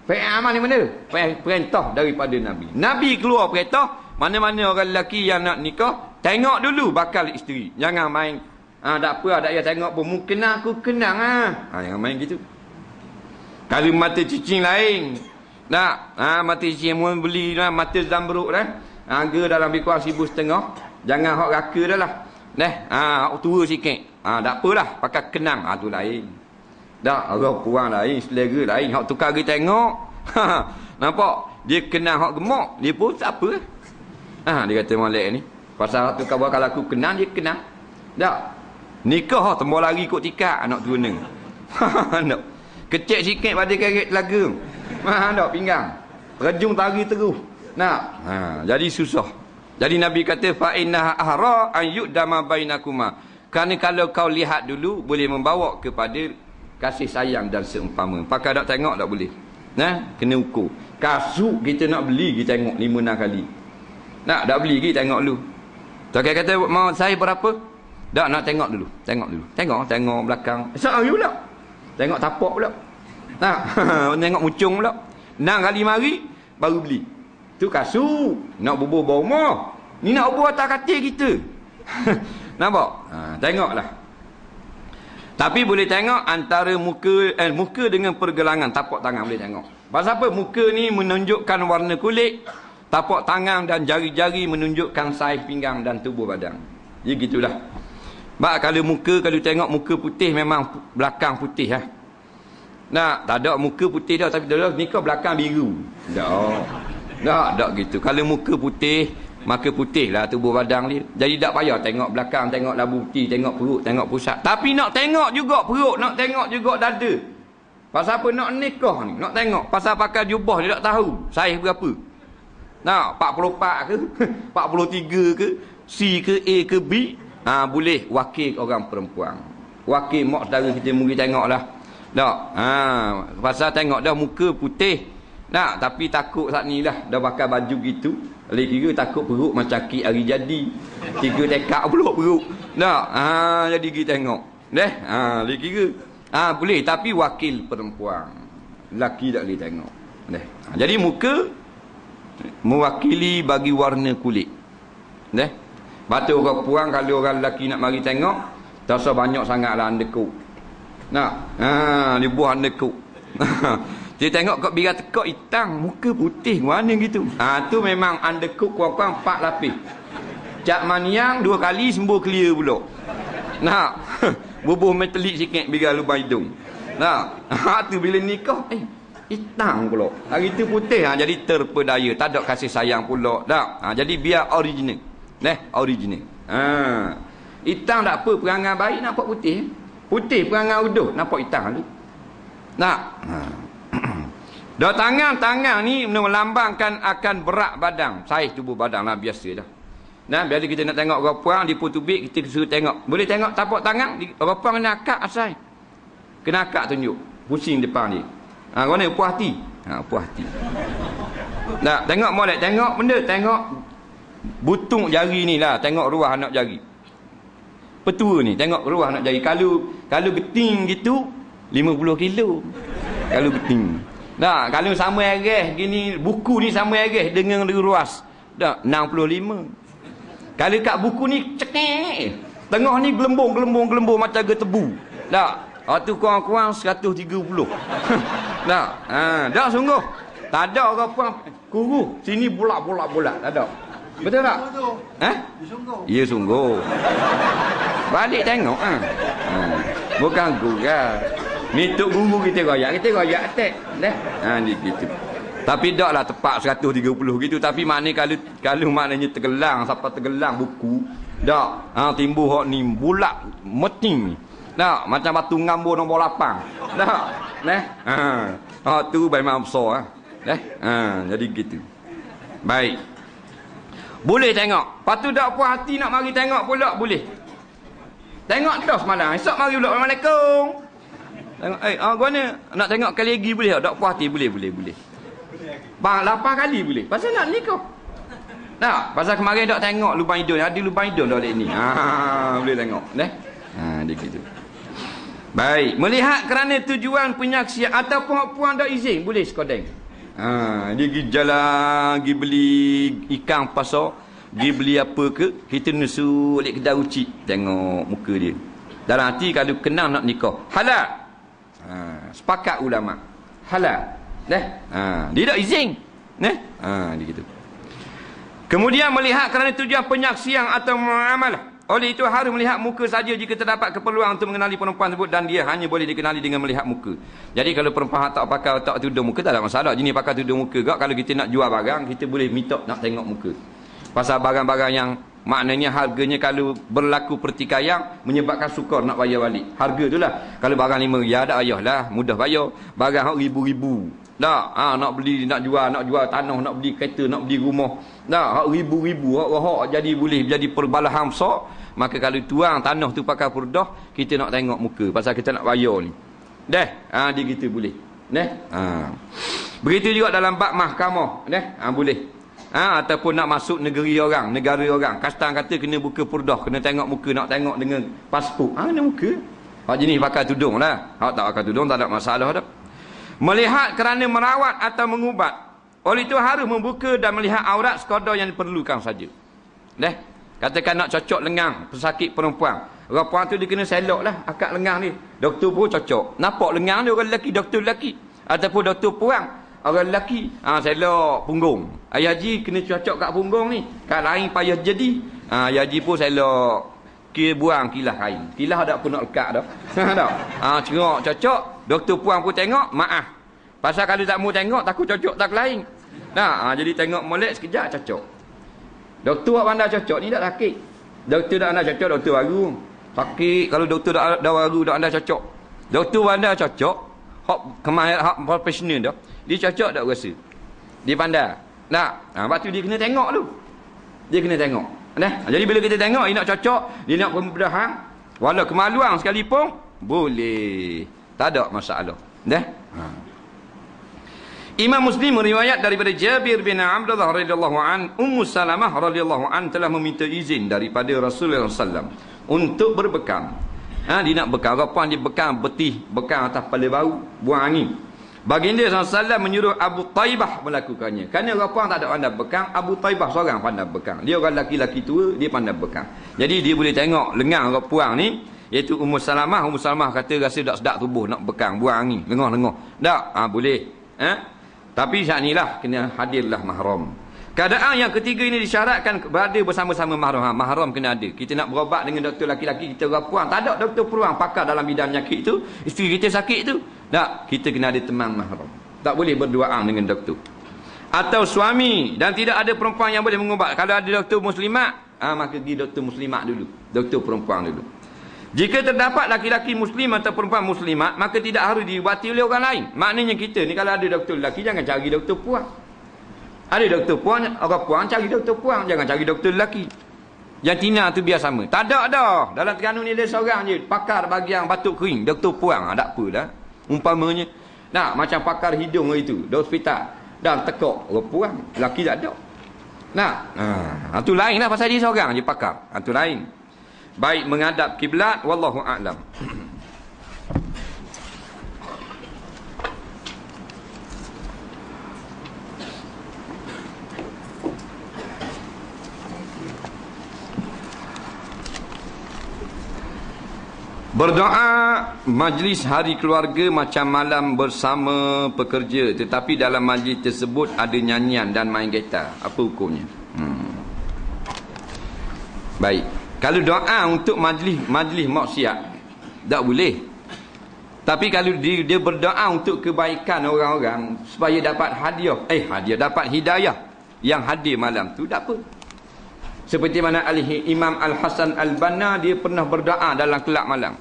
Fi'il amal ni mana? Perintah daripada Nabi. Nabi keluar perintah, mana-mana orang lelaki yang nak nikah, tengok dulu bakal isteri. Jangan main tak apa, tak payah tengok pun. Mungkin aku kenang jangan main gitu. Kalau mata cicing lain. Mata cicing yang beli mata zambruk dah. Harga dalam lebih kurang 1,500. Jangan hak raka dah lah. Hak tua sikit. Tak apalah, pakai kenang. Tu lain. Tak, orang puang lain, selera lain. Hak tukar pergi tengok. Nampak? Dia kenang hak gemak. Dia pun tak apa. Dia kata molek ni. Pasal hak tukar kalau aku kenang, dia kenang. Tak. Nikah tembak lari kot tikar anak tu neng. Kecek sikit pada keret telaga. Tak pinggang. Rejung tari terus. Jadi susah. Jadi Nabi kata fa innaha ahra an yu'dama bainakuma. Kerana kalau kau lihat dulu boleh membawa kepada kasih sayang dan seumpama. Pakai tak tengok tak boleh. Kena ukur. Kasut kita nak beli kita tengok 5-6 kali. Tak beli kita tengok dulu. Tak kata mau saya berapa? Nak tengok dulu. Tengok belakang. Esok hari pula. Tengok tapak pula. Nah, tengok mucung pula. 6 kali mari baru beli. Tu kasut, nak bubuh bawah rumah. Ni nak bubuh atas katil kita. Nampak? Tengoklah. Tapi boleh tengok antara muka dengan pergelangan, tapak tangan boleh tengok. Pasal apa? Muka ni menunjukkan warna kulit, tapak tangan dan jari-jari menunjukkan saiz pinggang dan tubuh badan. Jadi gitulah. Bak kalau tengok muka putih memang belakang putih lah. Nah, tak ada muka putih dah tapi dah nikah belakang biru. Tak gitu. Kalau muka putih, maka putihlah tubuh badan dia. Jadi tak payah tengok belakang, tengok labu putih, tengok perut, tengok pusat. Tapi nak tengok juga perut, nak tengok juga dada. Pasal apa nak nikah ni? Nak tengok. Pasal pakai jubah dia tak tahu saiz berapa. Nah, 44 ke? 43 ke? C ke A ke B? Boleh wakil orang perempuan. Wakil mak saudara kita mungkin tengoklah. Tak. Pasal tengok dah muka putih. Nah, tapi takut saat ni lah dah pakai baju gitu. Oleh kira takut perut macam kek hari jadi. 3 tekak pula perut. Tak. Jadi kita tengok. Oleh kira boleh tapi wakil perempuan. Lelaki tak boleh tengok. Jadi muka mewakili bagi warna kulit. Batu orang perempuan kalau orang lelaki nak mari tengok, tak usah banyak sangatlah undercoat. Nak. Dia buah undercoat. Dia tengok kat biar tekak hitam, muka putih mana gitu. Tu memang undercoat kurang-kurang 4 lapis. Cak maniang 2 kali sembuh clear pula. Nak. Bubuh metalik sikit biar lubang hidung. Nak. Tu bila nikah hitam pula. Hari tu putih jadi terpedaya, tak ada kasih sayang pula. Tak. Jadi biar original. Original. Hitam tak apa, perangai baik nampak putih. Putih perangai uduh nampak hitam tu. Nak. Dah tangan ni melambangkan akan berat badan, saiz tubuh badan lah biasa dah. Bila kita nak tengok orang puang di Putubik, kita suruh tengok. Boleh tengok tapak tangan, orang puang kena akak asal. Kena akak tunjuk. Pusing depan dia. Mana puas hati? Puas hati. Nak tengok molek, tengok benda, tengok butung jari ni lah, tengok ruah anak jari. Petua ni, tengok ruah anak jari. Kalau geting gitu 50 kilo. Kalau geting. Kalau sama aireh gini, buku ni sama aireh dengan ruas. 65. Kalau kat buku ni cekek. Tengah ni gelembung macam tebu. Tu kurang-kurang 130. Dah sungguh. Tak ada orang puan kuru sini bulat. Tak ada. Betul tak? Ya sungguh. Balik tengok bukan gurau. Ni tok guru kita royak atek. Ni gitu. Tapi taklah tepat 130 gitu, tapi maknanya kalau maknanya tergelang sampai tergelang buku, dak. Timbul hok ni bulat meting. Dak, macam batu ngambur nombor 8. Dak. Tu memang besar jadi gitu. Baik. Boleh tengok. Patu dak puas hati nak mari tengok pula boleh. Tengok dah semalam. Esok mari pula. Assalamualaikum. Tengok gua ni nak tengok kali lagi boleh tak? Dak puas hati boleh. 8 kali boleh. Pasal nak nikah. Tak, pasal kemarin dak tengok lubang hidung. Ada lubang hidung dah ni. Boleh tengok. Dia gitu. Baik, melihat kerana tujuan penyaksian ataupun puan dak izin boleh sekodeng. Dia pergi jalan, pergi beli ikan pasar, pergi beli apa ke, kita nusu balik kedai ucik, tengok muka dia. Dalam hati kalau kenal nak nikah, halal. Sepakat ulama. Halal. Dia tak izin. Dia gitu. Kemudian melihat kerana tujuan penyaksian atau muamalah. Oleh itu harus melihat muka saja jika terdapat keperluan untuk mengenali perempuan tersebut, dan dia hanya boleh dikenali dengan melihat muka. Jadi kalau perempuan tak pakai tak tudung muka tak ada masalah. Jenis pakai tudung muka gak, kalau kita nak jual barang kita boleh minta nak tengok muka. Pasal barang-barang yang maknanya harganya kalau berlaku pertikaian menyebabkan sukar nak bayar balik. Harga itulah. Kalau barang RM5 tak payahlah, mudah bayar. Barang hak ribu-ribu. Tak, nak beli, nak jual tanah, nak beli kereta, nak beli rumah. Tak, hak ribu-ribu, hak jadi boleh jadi perbalahan besar. Maka kalau tuang tanah tu pakai purdah, kita nak tengok muka pasal kita nak bayar ni. Dia gitu boleh. Begitu juga dalam bab mahkamah, boleh. Ataupun nak masuk negara orang. Kastan kata kena buka purdah, kena tengok muka, nak tengok dengan pasport. Mana muka? Hak jenis pakai tudung lah. Hak tak pakai tudung tak ada masalah dah. Melihat kerana merawat atau mengubat. Oleh itu harus membuka dan melihat aurat sekadar yang diperlukan saja. Dah. Katakan nak cocok lengang pesakit perempuan. Orang perempuan tu dia kena selok lah akak lengang ni. Doktor pun cocok. Nampak lengang ni orang lelaki, doktor lelaki. Ataupun doktor perempuan, orang lelaki. Selok punggung. Ayah Haji kena cocok kat punggung ni. Kat lain payah jadi. Ayah Haji pun selok buang kilah kain. Kilah ada pun nak lekat dah. Tak. Cerok cocok. Doktor puang pun tengok, maaf. Pasal kalau tak mau tengok, takut cocok tak lain. Jadi tengok molek sekejap cocok. Doktor awak pandai cocok ni tak sakit. Doktor tak pandai cocok, doktor baru. Sakit kalau doktor dah baru tak pandai cocok. Doktor pandai cocok, hak kemahir hak profesional dah. Dia cocok tak rasa. Dia pandai. Tak. Lepas tu dia kena tengok tu. Dia kena tengok. Jadi bila kita tengok dia nak cocok, dia nak pembedahan, walau kemaluan sekalipun boleh. Tak ada masalah. Imam Muslim meriwayat daripada Jabir bin Abdullah radhiyallahu an, Ummu Salamah radhiyallahu an telah meminta izin daripada Rasulullah sallallahu untuk berbekam. Dia nak bekam, apa dia bekam betih, bekam atas kepala bau, buang angin. Baginda SAW menyuruh Abu Taibah melakukannya. Kerana orang tak ada pandai bekam, Abu Taibah seorang pandai bekam. Dia orang laki-laki tua, dia pandai bekam. Jadi dia boleh tengok lengang orang puang ni, iaitu Ummu Salamah. Ummu Salamah kata rasa tak sedap tubuh nak bekam, buang angin, lengah-lengah. Tak? Boleh. Tapi saat inilah kena hadirlah mahram. Keadaan yang ketiga ini disyaratkan berada bersama-sama mahram. Mahram kena ada. Kita nak berobat dengan doktor laki-laki, kita orang puang. Tak ada doktor puang pakar dalam bidang penyakit itu. Isteri kita sakit tu. Tak, kita kena ada teman mahram. Tak boleh berduaan dengan doktor. Atau suami dan tidak ada perempuan yang boleh mengubat. Kalau ada doktor muslimat, maka pergi doktor muslimat dulu. Doktor perempuan dulu. Jika terdapat laki-laki muslim atau perempuan muslimat, maka tidak harus diubati oleh orang lain. Maknanya kita ni kalau ada doktor lelaki, jangan cari doktor puang. Ada doktor puang, orang puang cari doktor puang, jangan cari doktor lelaki. Yang tina tu biar sama. Tak ada dah. Dalam Terengganu ni ada seorang je pakar bahagian batuk kering, doktor puang. Tak apa dah. Umpamanya, macam pakar hidung itu, di hospital. Dan tekok orang puang, lelaki tak ada. Tu lain lah pasal dia seorang je pakar. Tu lain. Baik menghadap kiblat, wallahu a'lam. Berdoa majlis hari keluarga macam malam bersama pekerja, tetapi dalam majlis tersebut ada nyanyian dan main gitar. Apa hukumnya? Baik. Kalau doa untuk majlis maksiat, tak boleh. Tapi kalau dia berdoa untuk kebaikan orang-orang supaya dapat dapat hidayah yang hadir malam tu, tak apa. Seperti mana Imam Al-Hasan Al-Banna, dia pernah berdoa dalam kelab malam.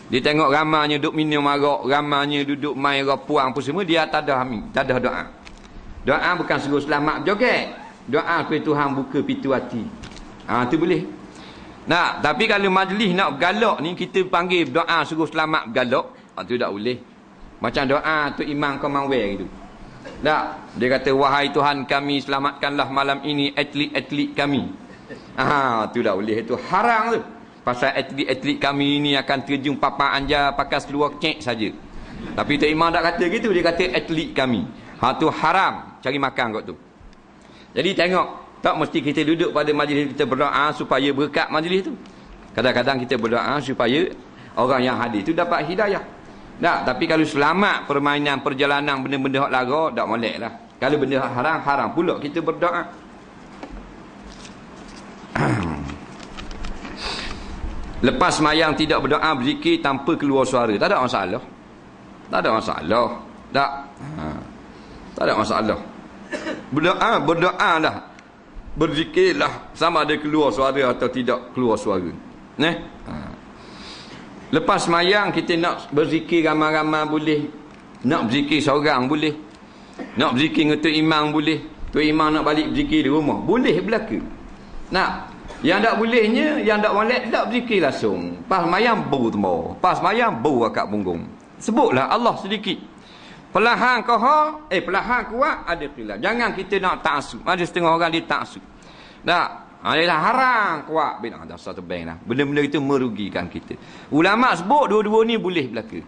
Dia tengok ramanya duduk minum arak, ramanya duduk main rapuang apa semua, dia tak ada doa. Doa bukan suruh selamat joget. Doa supaya Tuhan buka pintu hati. Tu boleh. Tapi kalau majlis nak bergalak ni, kita panggil doa suruh selamat bergalak, tu tak boleh. Macam doa tu Imam Commonwealth gitu. Tak, dia kata wahai Tuhan kami, selamatkanlah malam ini atlet-atlet kami. Tu tak boleh, itu haram tu. Pasal atlet-atlet kami ini akan terjun papan anja pakai seluar kek saja. Tapi tu Imam tak kata gitu, dia kata atlet kami. Tu haram, cari makan kat tu. Jadi tengok, tak mesti kita duduk pada majlis kita berdoa supaya berkat majlis tu. Kadang-kadang kita berdoa supaya orang yang hadir tu dapat hidayah. Tapi kalau selamat permainan, perjalanan, benda-benda hak lara, tak molek lah. Kalau benda haram, haram pula kita berdoa. Lepas mayang tidak berdoa, berzikir tanpa keluar suara, tak ada masalah. Tak ada masalah. Tak ada masalah. Berdoa lah. Berzikirlah sama ada keluar suara atau tidak keluar suara. Lepas mayang kita nak berzikir ramai-ramai boleh. Nak berzikir seorang boleh. Nak berzikir dengan tu imam boleh. Tu imam nak balik berzikir di rumah boleh belaka. Yang tak bolehnya, yang tak molek tak berzikir langsung. Pas mayang bau tembau. Pas mayang bau akak punggung. Sebutlah Allah sedikit. Perlahan perlahan kuat ada khilaf. Jangan kita nak ta'assub. Ada setengah orang dia ta'assub. Dia haram kuat bid'ah dasar tebang lah. Benda-benda itu merugikan kita. Ulama sebut dua-dua ni boleh berlaku.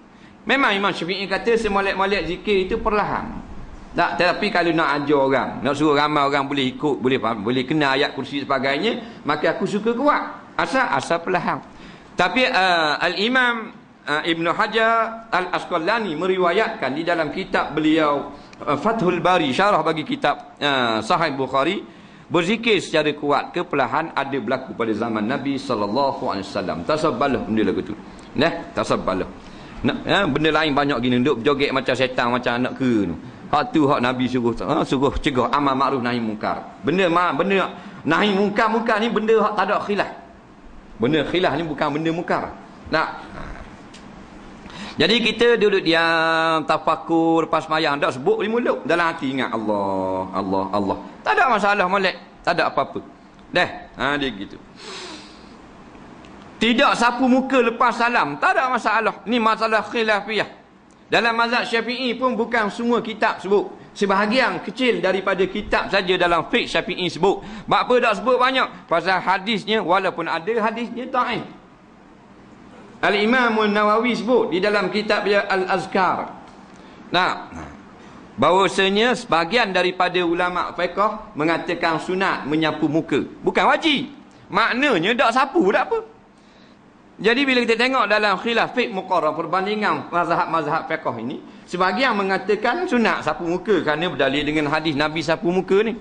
Memang Imam Syafi'i kata semolek-molek zikir itu perlahan. Tak, tetapi kalau nak ajar orang, nak suruh ramai orang boleh ikut, boleh kena ayat kursi sebagainya, maka aku suka kuat. Asal perlahan. Tapi Al-Imam Ibn Hajar Al-Asqalani meriwayatkan di dalam kitab beliau Fathul Bari, syarah bagi kitab Sahih Bukhari, berzikir secara kuat ke perlahan ada berlaku pada zaman Nabi SAW. Tasabbalah benda lagu tu. Tasabbalah. Benda lain banyak gini, duk joget macam setan, macam anak ke tu. Hak tu hak Nabi suruh cegah amal makruf nahi mungkar. Benda nahi mungkar ni benda hak tak ada khilaf. Benda khilaf ni bukan benda mungkar. Jadi kita duduk diam, tafakur lepas sembahyang, tak sebut di mulut, dalam hati ingat Allah, Allah, Allah. Tak ada masalah molek, tak ada apa-apa. Dia gitu. Tidak sapu muka lepas salam, tak ada masalah. Ni masalah khilafiyah. Dalam mazhab Syafi'i pun bukan semua kitab sebut. Sebahagian kecil daripada kitab saja dalam fiqh Syafi'i sebut. Apa tak sebut banyak? Pasal hadisnya, walaupun ada hadisnya dhaif. Al-Imam An-Nawawi sebut di dalam kitab dia Al-Azkar. Bahawasanya sebahagian daripada ulama fiqh mengatakan sunat menyapu muka. Bukan wajib. Maknanya tak sapu, tak apa. Jadi bila kita tengok dalam khilaf fiqh muqarrar, perbandingan mazhab-mazhab fiqh ini, sebahagian mengatakan sunat sapu muka kerana berdalil dengan hadis Nabi sapu muka ni.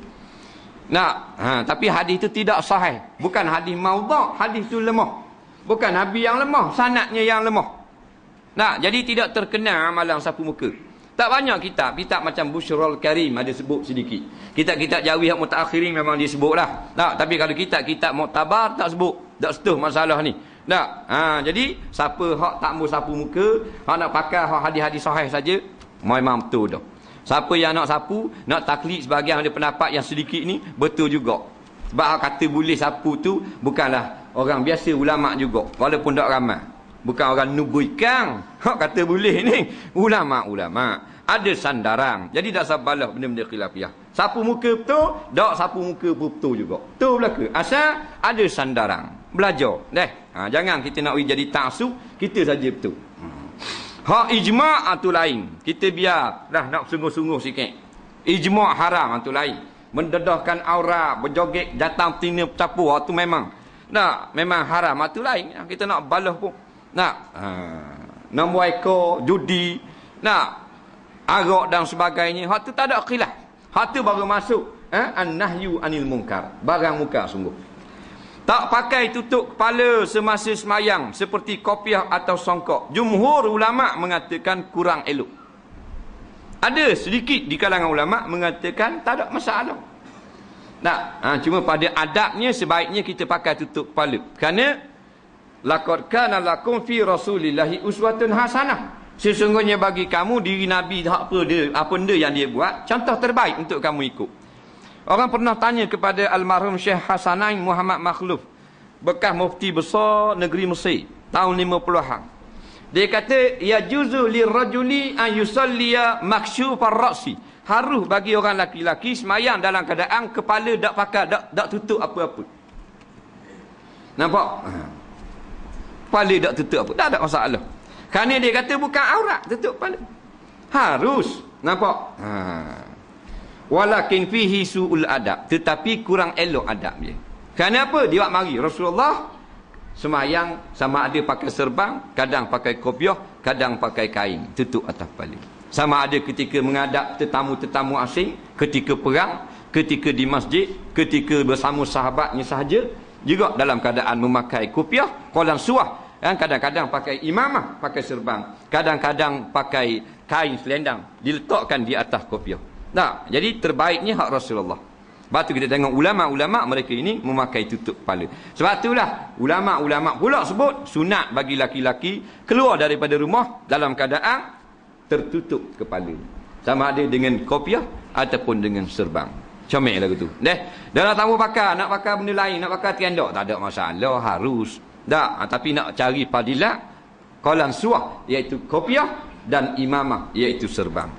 Tapi hadis itu tidak sahih. Bukan hadis maudhu', hadis itu lemah. Bukan Nabi yang lemah, sanadnya yang lemah. Jadi tidak terkenal amalan sapu muka. Tak banyak kitab macam Bushrul Karim ada sebut sedikit. Kitab-kitab Jawi yang mutaakhirin memang disebutlah. Tapi kalau kitab-kitab muktabar tak sebut, tak setuh masalah ni. Jadi siapa hak tak mau sapu muka, hak nak pakai hak hadis-hadis sahih saja, memang betul dah. Siapa yang nak sapu, nak taklid sebahagian ada pendapat yang sedikit ni, betul juga. Sebab hak kata boleh sapu tu bukanlah orang biasa, ulama juga, walaupun tak ramai. Bukan orang nubuikan. Hak kata boleh ni ulama-ulama ada sandaran. Jadi tak sabalah benda-benda khilafiyah. Sapu muka betul, tak sapu muka betul juga. Betul belaka. Asal ada sandaran. Belajar. Jangan kita nak jadi ta'assub, kita saja betul. Hak ijma' tu lain. Kita biar nak sungguh-sungguh sikit. Ijma' haram tu lain. Mendedahkan aurat, berjoget datang tina capu, tu memang haram, tu lain. Kita nak balas pun. Nombor ekor, judi, arak dan sebagainya. Hak tu tak ada khilaf. Hak tu baru masuk an-nahyu anil munkar. Barang munkar sungguh. Tak pakai tutup kepala semasa semayang seperti kopiah atau songkok. Jumhur ulama mengatakan kurang elok. Ada sedikit di kalangan ulama mengatakan tak ada masalah. Cuma pada adabnya sebaiknya kita pakai tutup kepala. Kerana laqad kana lakum fi rasulillahi uswatun hasanah. Sesungguhnya bagi kamu diri Nabi apa benda yang dia buat contoh terbaik untuk kamu ikut. Orang pernah tanya kepada almarhum Syekh Hasanain Muhammad Makhluf, bekas mufti besar negeri Mesir tahun 50-an. Dia kata ya juzu lirrajuli an yusalliya maksyufar ra'si. Harus bagi orang laki-laki semayang dalam keadaan kepala tak pakai, tak tutup apa-apa. Nampak? Kepala tak tutup apa, tak ada masalah. Kerana dia kata bukan aurat tutup kepala. Harus. Nampak? Walakin fihi su'ul adab, tetapi kurang elok adab dia. Kerana apa? Dia buat mari Rasulullah semayang sama ada pakai serban, kadang pakai kopiah, kadang pakai kain tutup atas kepala. Sama ada ketika menghadap tetamu-tetamu asing, ketika perang, ketika di masjid, ketika bersama sahabatnya sahaja, juga dalam keadaan memakai kopiah, qalan suah. Kadang-kadang pakai imamah, pakai serban, kadang-kadang pakai kain selendang diletakkan di atas kopiah. Jadi terbaiknya hak Rasulullah. Sebab tu kita tengok ulama-ulama mereka ini memakai tutup kepala. Sebab itulah ulama-ulama pula sebut sunat bagi laki-laki keluar daripada rumah dalam keadaan tertutup kepala. Sama ada dengan kopiah ataupun dengan serban. Comel lagu tu. Dalam tamu pakai, nak pakai benda lain, nak pakai tianduk, tak ada masalah, harus. Tapi nak cari fadilat qalan suah iaitu kopiah dan imamah iaitu serban.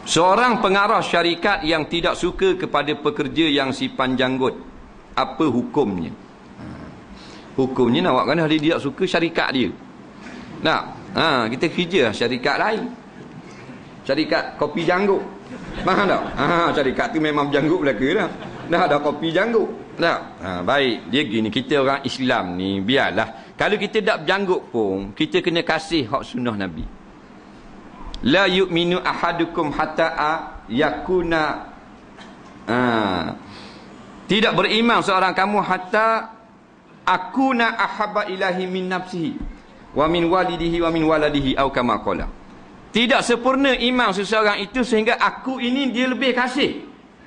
Seorang pengarah syarikat yang tidak suka kepada pekerja yang simpan janggut apa hukumnya. Hukumnya nak buat kena dia tak suka syarikat dia. Kita kerja syarikat lain. Syarikat kopi janggut. Faham tak? Syarikat tu memang janggut belaka dah. Dah ada kopi janggut. Baik, dia gini, kita orang Islam ni biarlah. Kalau kita tak berjanggut pun, kita kena kasih hak sunnah Nabi. La yu'minu ahadukum hatta yakuna tidak beriman seorang kamu hatta akuna ahabba ilahi min nafsihi wa min walidihi wa min waladihi atau kama qala. Tidak sempurna iman seseorang itu sehingga aku ini dia lebih kasih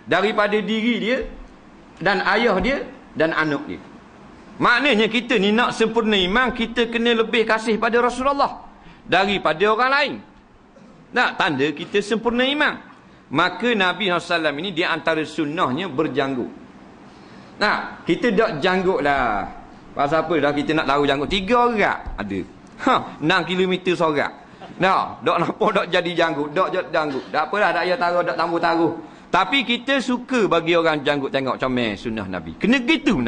daripada diri dia dan ayah dia dan anak dia. Maknanya kita ni nak sempurna iman, kita kena lebih kasih pada Rasulullah daripada orang lain. Nak tanda kita sempurna iman. Maka Nabi SAW ini di antara sunnahnya berjanggut. Kita tak janggut lah. Pasal apa dah kita nak tahu janggut? 3 orang ada. 6 kilometer sorak. Dok nampak dok jadi janggut, dok janggut. Tak apalah, tak payah taruh, dok tambah taruh. Tapi kita suka bagi orang janggut tengok comel sunnah Nabi. Kena gitu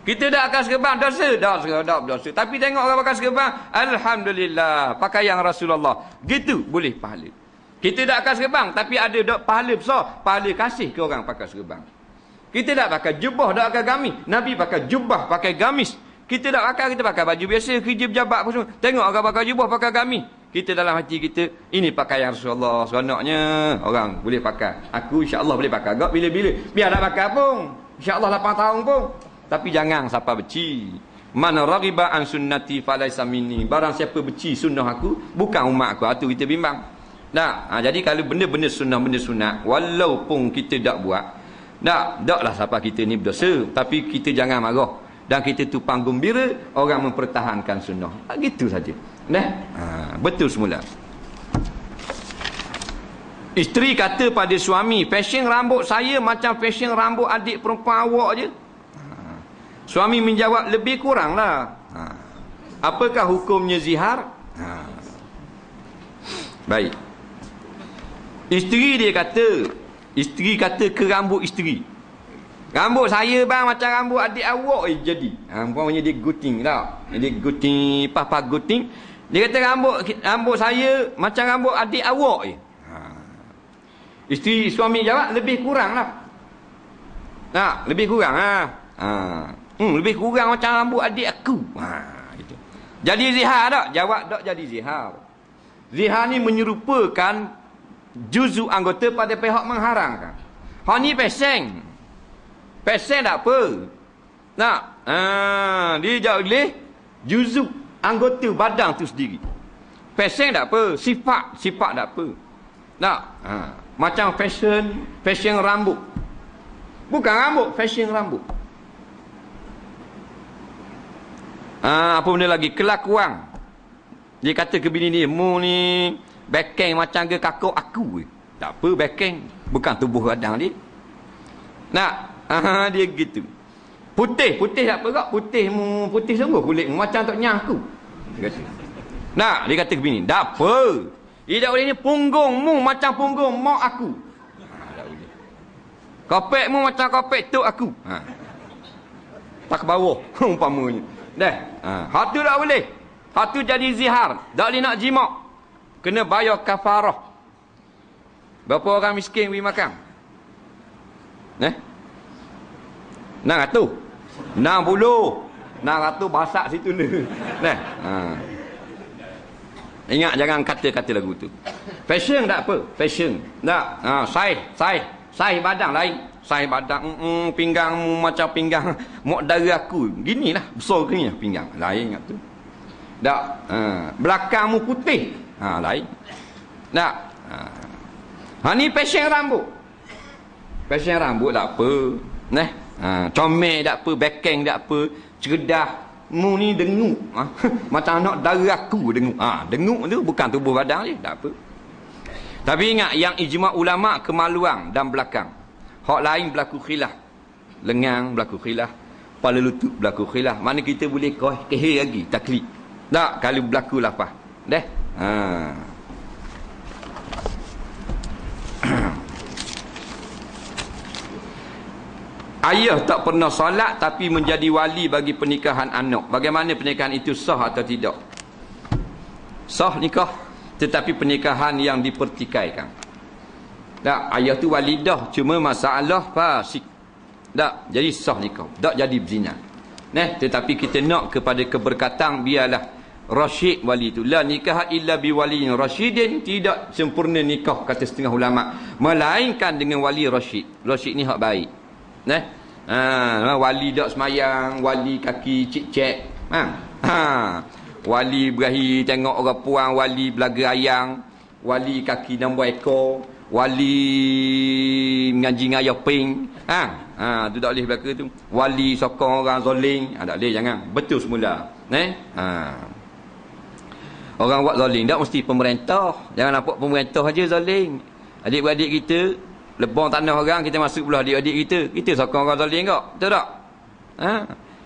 Kita dah akan serban dosa, dosa. Tapi tengok orang pakai serban, alhamdulillah, pakai yang Rasulullah. Gitu boleh pahala. Kita dah akan serban tapi ada dok pahala besar, pahala kasih ke orang pakai serban. Kita dah pakai jubah, dah pakai gamis. Nabi pakai jubah, pakai gamis. Kita tak pakai, kita pakai baju biasa, kerja pejabat apa semua. Tengok orang pakai jubah, pakai gamis. Kita dalam hati kita, ini pakaian Rasulullah. Seronoknya orang boleh pakai. Aku insya-Allah boleh pakai. Gak bila-bila. Biar tak pakai pun. Insya-Allah 8 tahun pun. Tapi jangan siapa benci. Man raghiba an sunnati falaysa minni. Barang siapa benci sunnah aku, bukan umat aku. Itu kita bimbang. Jadi kalau benda-benda sunnah, walaupun kita tak buat, taklah siapa kita ni berdosa. Tapi kita jangan marah. Dan kita tupang gembira orang mempertahankan sunnah. Gitu saja. Betul semula. Isteri kata pada suami, fashion rambut saya macam fashion rambut adik perempuan awak je. Suami menjawab, lebih kurang lah. Apakah hukumnya zihar? Baik. Isteri kata ke rambut isteri, rambut saya bang macam rambut adik awak jadi. Umpamanya dia gunting tau. Dia gunting, papa gunting. Dia kata rambut saya macam rambut adik awak je. Isteri suami jawab, lebih kurang lah. Lebih kurang lebih kurang macam rambut adik aku. Gitu. Jadi zihar tak? Jawab tak jadi zihar. Zihar ni menyerupakan juzuk anggota pada pihak mengharamkan. Hak ni peseng. Pesen tak apa. Dia jauh boleh juzuk anggota badan tu sendiri. Pesen tak apa, sifat tak apa. Macam fashion rambut. Bukan rambut, fashion rambut. Apa benda lagi? Kelakuan. Dia kata ke bini dia, mu ni bekeng macam ke kakak aku. Tak apa bekeng, bukan tubuh badan dia. Dia gitu. Putih tak apa kak? Putih sungguh kulit macam tok nyah aku. Dia kata ke bini, tak apa. Dia tak boleh ni punggungmu macam punggung mak aku. Tak boleh. Kopekmu macam kopek tok aku. Tak ke bawah umpamanya. Hak tu tak boleh. Hak tu jadi zihar. Tak boleh nak jimak. Kena bayar kafarah. Berapa orang miskin pergi makan? 600 basak situ ni. Ingat jangan kata-kata lagu tu. Fashion tak apa, fashion. Saiz badan lain. Saiz badan pinggangmu macam pinggang mak dara aku. Ginilah besar gini pinggang. Lain kat tu. Belakangmu putih. Lain. Ni fashion rambut. Fashion rambut tak apa. Comel tak apa, bekeng tak apa, cerdah. Mu ni dengung. Macam anak dara aku dengung. Dengung tu bukan tubuh badan dia, tak apa. Tapi ingat yang ijma' ulama' kemaluan dan belakang. Hak lain berlaku khilaf. Lengang berlaku khilaf, kepala lutut berlaku khilaf. Mana kita boleh kehir lagi taklid. Tak kalau berlaku lafaz. Ayah tak pernah solat tapi menjadi wali bagi pernikahan anak. Bagaimana pernikahan itu sah atau tidak? Sah nikah, tetapi pernikahan yang dipertikaikan. Tak, ayah tu walidah, cuma masalah fasik. Tak, jadi sah nikah, tak jadi berzina. Tetapi kita nak kepada keberkatan, biarlah rasyid wali tu. La nikah illa bi waliyin rasyidin, tidak sempurna nikah kata setengah ulama, melainkan dengan wali rasyid. Rasyid ni hak baik. Wali dak semayang, wali kaki cik-cik. Wali berahi tengok orang puang, wali belaga ayang, wali kaki nombor ekor, wali mengaji ngayah ping. Tu tak boleh belaka tu. Wali sokong orang zoling, tak boleh, jangan. Betul semula. Orang buat zoling tak mesti pemerintah. Jangan nampak pemerintah aja zoling. Adik-beradik kita lebong tanah orang, kita masuk belah adik-adik kita. Kita sokong orang zalim tak? Betul tak?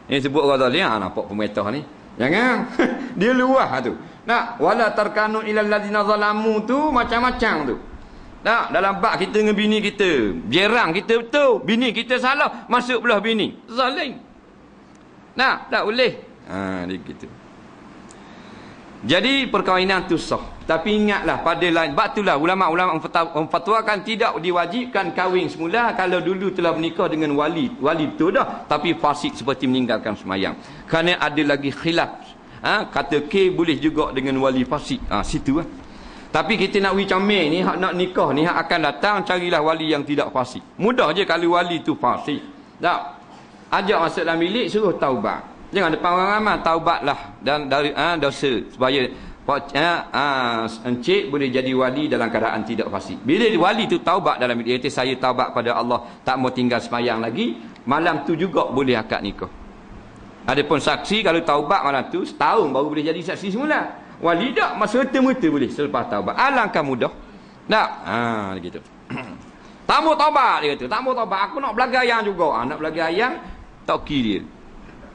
Ini sebut orang zalim, nampak pemerintah ni. Jangan. Dia luah tu. Nak, wala tarkanu ilal ladzina zalamu tu macam-macam tu. Tak, dalam bab kita dengan bini kita, jerang kita betul, bini kita salah, masuk belah bini. Zalim. Nak, tak boleh. Dia gitu. Jadi perkahwinan tu sah. Tapi ingatlah pada lain, sebab itulah ulama-ulama memfatwakan tidak diwajibkan kahwin semula kalau dulu telah menikah dengan wali betul dah, tapi fasik seperti meninggalkan semayang. Kerana ada lagi khilaf. Kata K boleh juga dengan wali fasik. Situ lah. Tapi kita nak comel ni, hak nak nikah ni, hak akan datang, carilah wali yang tidak fasik. Mudah je kalau wali tu fasik. Tak. Ajak masuk dalam bilik, suruh taubat. Jangan depan orang ramai, taubatlah dan dari dosa supaya encik boleh jadi wali dalam keadaan tidak fasik. Bila wali tu taubat dalam bilik, saya taubat pada Allah, tak mau tinggal semayang lagi, malam tu juga boleh akad nikah. Adapun saksi kalau taubat malam tu setahun baru boleh jadi saksi semula. Wali tak masa serta-merta boleh selepas taubat. Alangkah mudah. Tak? Gitu. Tak mau taubat dia kata. Tak mau taubat, aku nak belaga ayang juga. Nak belaga ayang toki dia.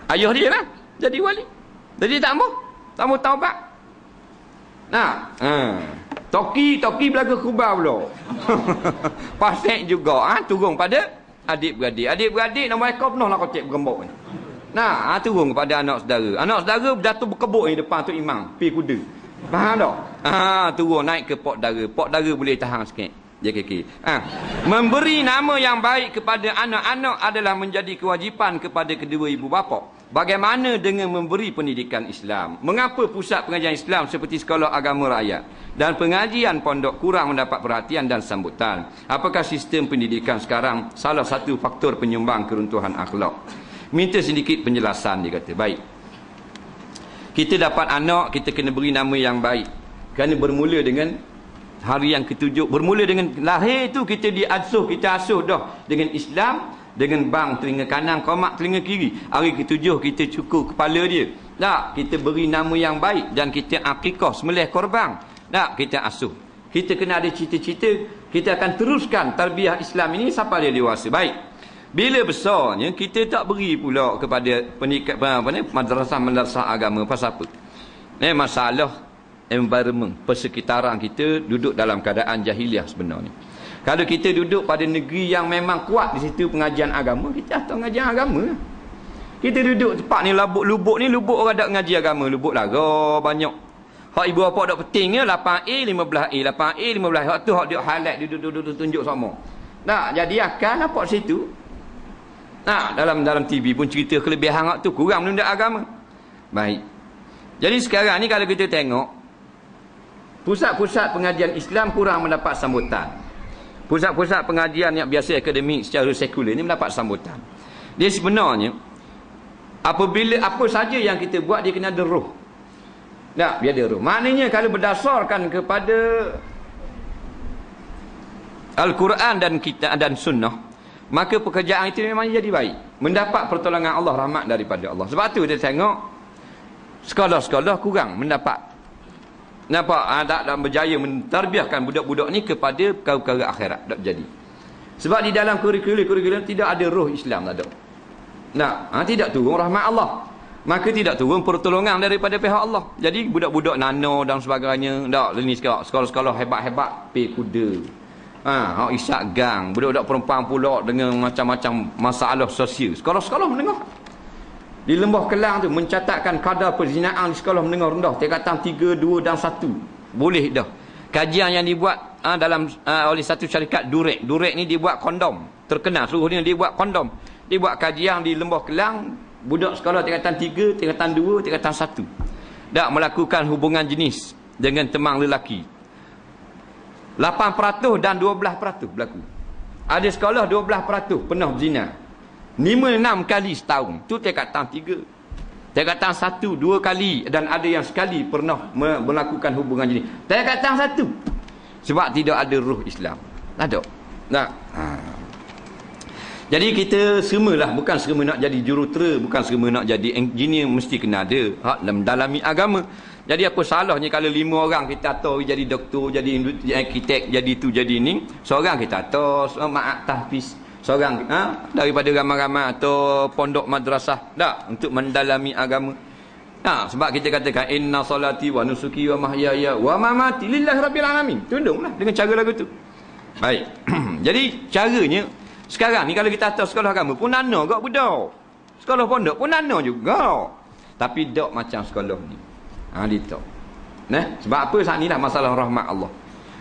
Ayah dia lah jadi wali. Jadi tak mau taubat. Toki belaga kubah pula. Pasek juga turun pada adik-beradik. Adik-beradik nama ekor penuh lah kotak bergembok ni. Turun kepada anak saudara. Anak saudara berjatuh berkebuk ni depan tu imam, pi kuda. Faham tak? Turun naik ke pok dara. Pok dara boleh tahan sikit. JKK. Memberi nama yang baik kepada anak-anak adalah menjadi kewajipan kepada kedua ibu bapa. Bagaimana dengan memberi pendidikan Islam? Mengapa pusat pengajian Islam seperti sekolah agama rakyat dan pengajian pondok kurang mendapat perhatian dan sambutan? Apakah sistem pendidikan sekarang salah satu faktor penyumbang keruntuhan akhlak? Minta sedikit penjelasan, dia kata. Baik. Kita dapat anak, kita kena beri nama yang baik. Kerana bermula dengan hari yang ketujuh. Bermula dengan lahir tu kita diasuh, kita asuh dah dengan Islam, dengan bang telinga kanan, komak telinga kiri. Hari ketujuh kita cukur kepala dia. Tak, kita beri nama yang baik dan kita akikah, sembelih korban. Tak, kita asuh. Kita kena ada cita-cita, kita akan teruskan tarbiyah Islam ini sampai dia dewasa. Baik. Bila besarnya kita tak beri pula kepada madrasah agama. Pasal apa? Masalah environment, persekitaran kita duduk dalam keadaan jahiliah sebenarnya. Kalau kita duduk pada negeri yang memang kuat di situ pengajian agama, kita atau pengajian agama. Kita duduk tempat ni lubuk ni, lubuk orang tak ngaji agama, lubuk lara banyak. Hak ibu bapa dak pentingnya 8A 15A 8A 15A, hak tu hak dia highlight duduk tunjuk sama. Tak jadi akan apa situ. Dalam TV pun cerita kelebihan hak tu, kurang menunda agama. Baik. Jadi sekarang ni kalau kita tengok pusat-pusat pengajian Islam kurang mendapat sambutan. Pusat-pusat pengajian yang biasa akademik secara sekular ni mendapat sambutan. Dia sebenarnya apabila apa saja yang kita buat dia kena ada roh. Tak, biar ada roh. Maknanya kalau berdasarkan kepada Al-Quran dan kitab dan sunnah, maka pekerjaan itu memang jadi baik. Mendapat pertolongan Allah, rahmat daripada Allah. Sebab tu kita tengok sekolah-sekolah kurang mendapat. Nampak? Tak berjaya mentarbiahkan budak-budak ni kepada perkara-perkara akhirat. Tak jadi. Sebab di dalam kurikulum tidak ada roh Islam. Tak ada. Tidak turun rahmat Allah. Maka tidak turun pertolongan daripada pihak Allah. Jadi budak-budak nano dan sebagainya. Tak, ini sekolah-sekolah hebat-hebat pergi kuda. hak isyak gang, budak-budak perempuan pula dengan macam-macam masalah sosial. Sekolah-sekolah menengah di Lembah Kelang tu mencatatkan kadar perzinaan di sekolah menengah rendah tingkatan 3, 2 dan 1. Boleh dah. Kajian yang dibuat oleh satu syarikat Durek. Durek ni dibuat kondom. Terkenal seluruh dunia dibuat kondom. Dibuat kajian di Lembah Kelang, budak sekolah tingkatan 3, tingkatan 2, tingkatan 1. Tak melakukan hubungan jenis dengan temang lelaki. 8% dan 12% berlaku. Ada sekolah 12% pernah berzina. 5-6 kali setahun. Tu tingkatan 3. Tingkatan 1 2 kali dan ada yang sekali pernah melakukan hubungan jenis. Tingkatan 1. Sebab tidak ada ruh Islam. Tak ada. Tak. Jadi kita semualah, bukan semua nak jadi jurutera, bukan semua nak jadi engineer, mesti kena ada hak mendalami agama. Jadi apa salahnya kalau 5 orang kita tahu jadi doktor, jadi arkitek, jadi tu jadi ni, seorang kita tahu maaf tahfiz, seorang daripada ramai-ramai atau pondok madrasah dak untuk mendalami agama. Sebab kita katakan inna salati wa nusuki wa mahyaya wa mamati lillahi rabbil alamin. Tunduklah dengan cara lagu tu. Baik. Jadi caranya sekarang ni kalau kita tahu sekolah agama pun nana gak budak. Sekolah pondok pun nana juga. Tapi dak macam sekolah ni. Dia sebab apa saat ni lah masalah rahmat Allah.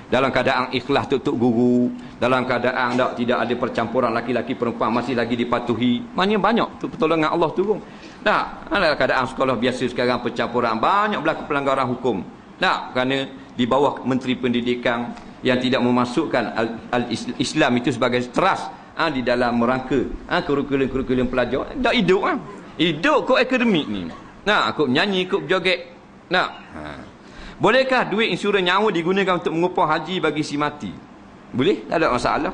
Dalam keadaan ikhlas tutup guru, dalam keadaan tidak ada percampuran laki-laki perempuan, masih lagi dipatuhi. Maknanya banyak tu pertolongan Allah turun. Dalam keadaan sekolah biasa sekarang percampuran, banyak berlaku pelanggaran hukum. Kerana di bawah Menteri Pendidikan yang tidak memasukkan Islam itu sebagai teras di dalam merangka kurikulum pelajar. Tak hidup hidup kok akademik ni. Kok nyanyi, kok berjoget. Bolehkah duit insurans nyawa digunakan untuk mengupah haji bagi si mati? Boleh, tak ada masalah.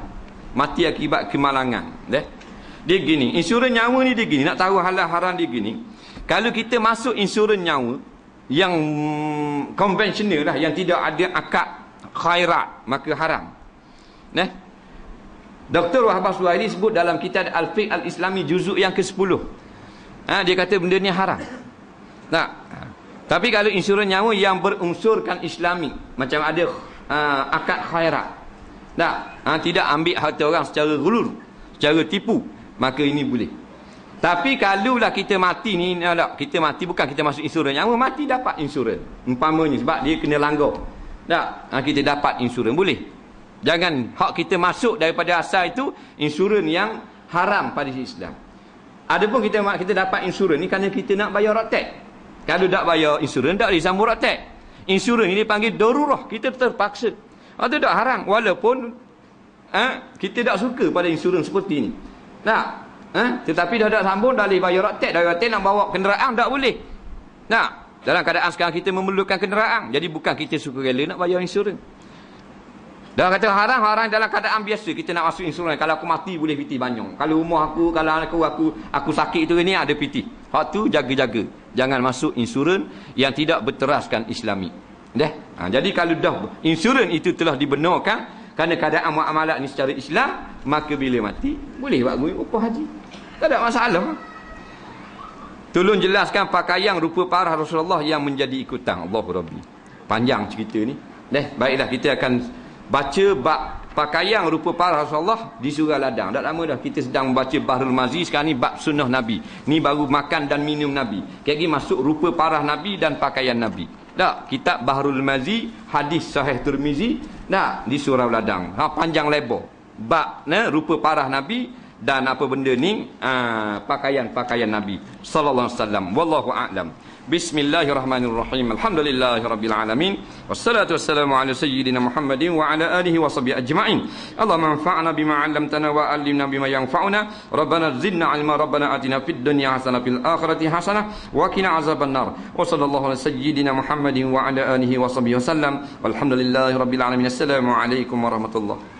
Mati akibat kemalangan. Dia gini, insurans nyawa ni dia gini, nak tahu halal haram dia gini. Kalau kita masuk insurans nyawa yang konvensional lah, yang tidak ada akad khairat, maka haram. Dr. Wahbah Suhaili sebut dalam kitab Al-Fiqh Al-Islami juzuk yang ke-10. Dia kata benda ni haram. Tapi kalau insurans nyawa yang berunsurkan Islami, macam ada akad khairat, tidak ambil harta orang secara gulur, secara tipu, maka ini boleh. Tapi kalaulah kita mati ni, kita mati bukan kita masuk insurans nyawa, mati dapat insurans umpamanya sebab dia kena langgar, kita dapat insurans, boleh. Jangan hak kita masuk daripada asal itu insurans yang haram pada Islam. Adapun kita dapat insurans ni kerana kita nak bayar rotek. Kalau tak bayar insurans, tak boleh sambung rotek. Insurans ini dipanggil darurah. Kita terpaksa. Itu tak haram. Walaupun kita tak suka pada insurans seperti ini. Tetapi dah tak sambung, dah boleh bayar rotek. Dah rotek nak bawa kenderaan, tak boleh. Dalam keadaan sekarang kita memerlukan kenderaan. Jadi bukan kita suka rela nak bayar insurans. Dah kata haram dalam keadaan biasa. Kita nak masuk insurans. Kalau aku mati boleh piti banyong. Kalau rumah aku, kalau aku sakit tu ni ada piti. Hak tu jaga-jaga. Jangan masuk insurans yang tidak berteraskan Islami. Jadi kalau dah insurans itu telah dibenarkan kerana keadaan muamalat ni secara Islam, maka bila mati boleh buat upah haji. Tak ada masalah. Tolong jelaskan pakaian rupa parah Rasulullah yang menjadi ikutan. Allahu Rabbi. Panjang cerita ni. Baiklah, kita akan baca bab pakaian rupa parah Rasulullah di surah Ladang. Tak lama dah kita sedang membaca Bahrul Mazi. Sekarang ni bab sunnah Nabi. Ni baru makan dan minum Nabi. Kaki masuk rupa parah Nabi dan pakaian Nabi. Kitab Bahrul Mazi, hadis Sahih Tirmizi, di surah Ladang. Panjang lebar. Bab rupa parah Nabi dan apa benda ni pakaian Nabi sallallahu alaihi wasallam. Wallahu a'lam. Bismillahirrahmanirrahim. Alhamdulillahirabbil alamin. Wassalatu wassalamu ala sayyidina Muhammadin wa ala alihi wa sahbihi ajma'in. Allahumma anfa'na bima 'allamtana wa 'allimna bima yanfa'una. Rabbana zidna 'ilma, rabbana atina fid dunya hasanah fil akhirati hasanah wa qina azabannar. Wa sallallahu ala sayyidina Muhammadin wa ala alihi wa sahbihi wasallam. Walhamdulillahirabbil alamin. Assalamu alaikum warahmatullahi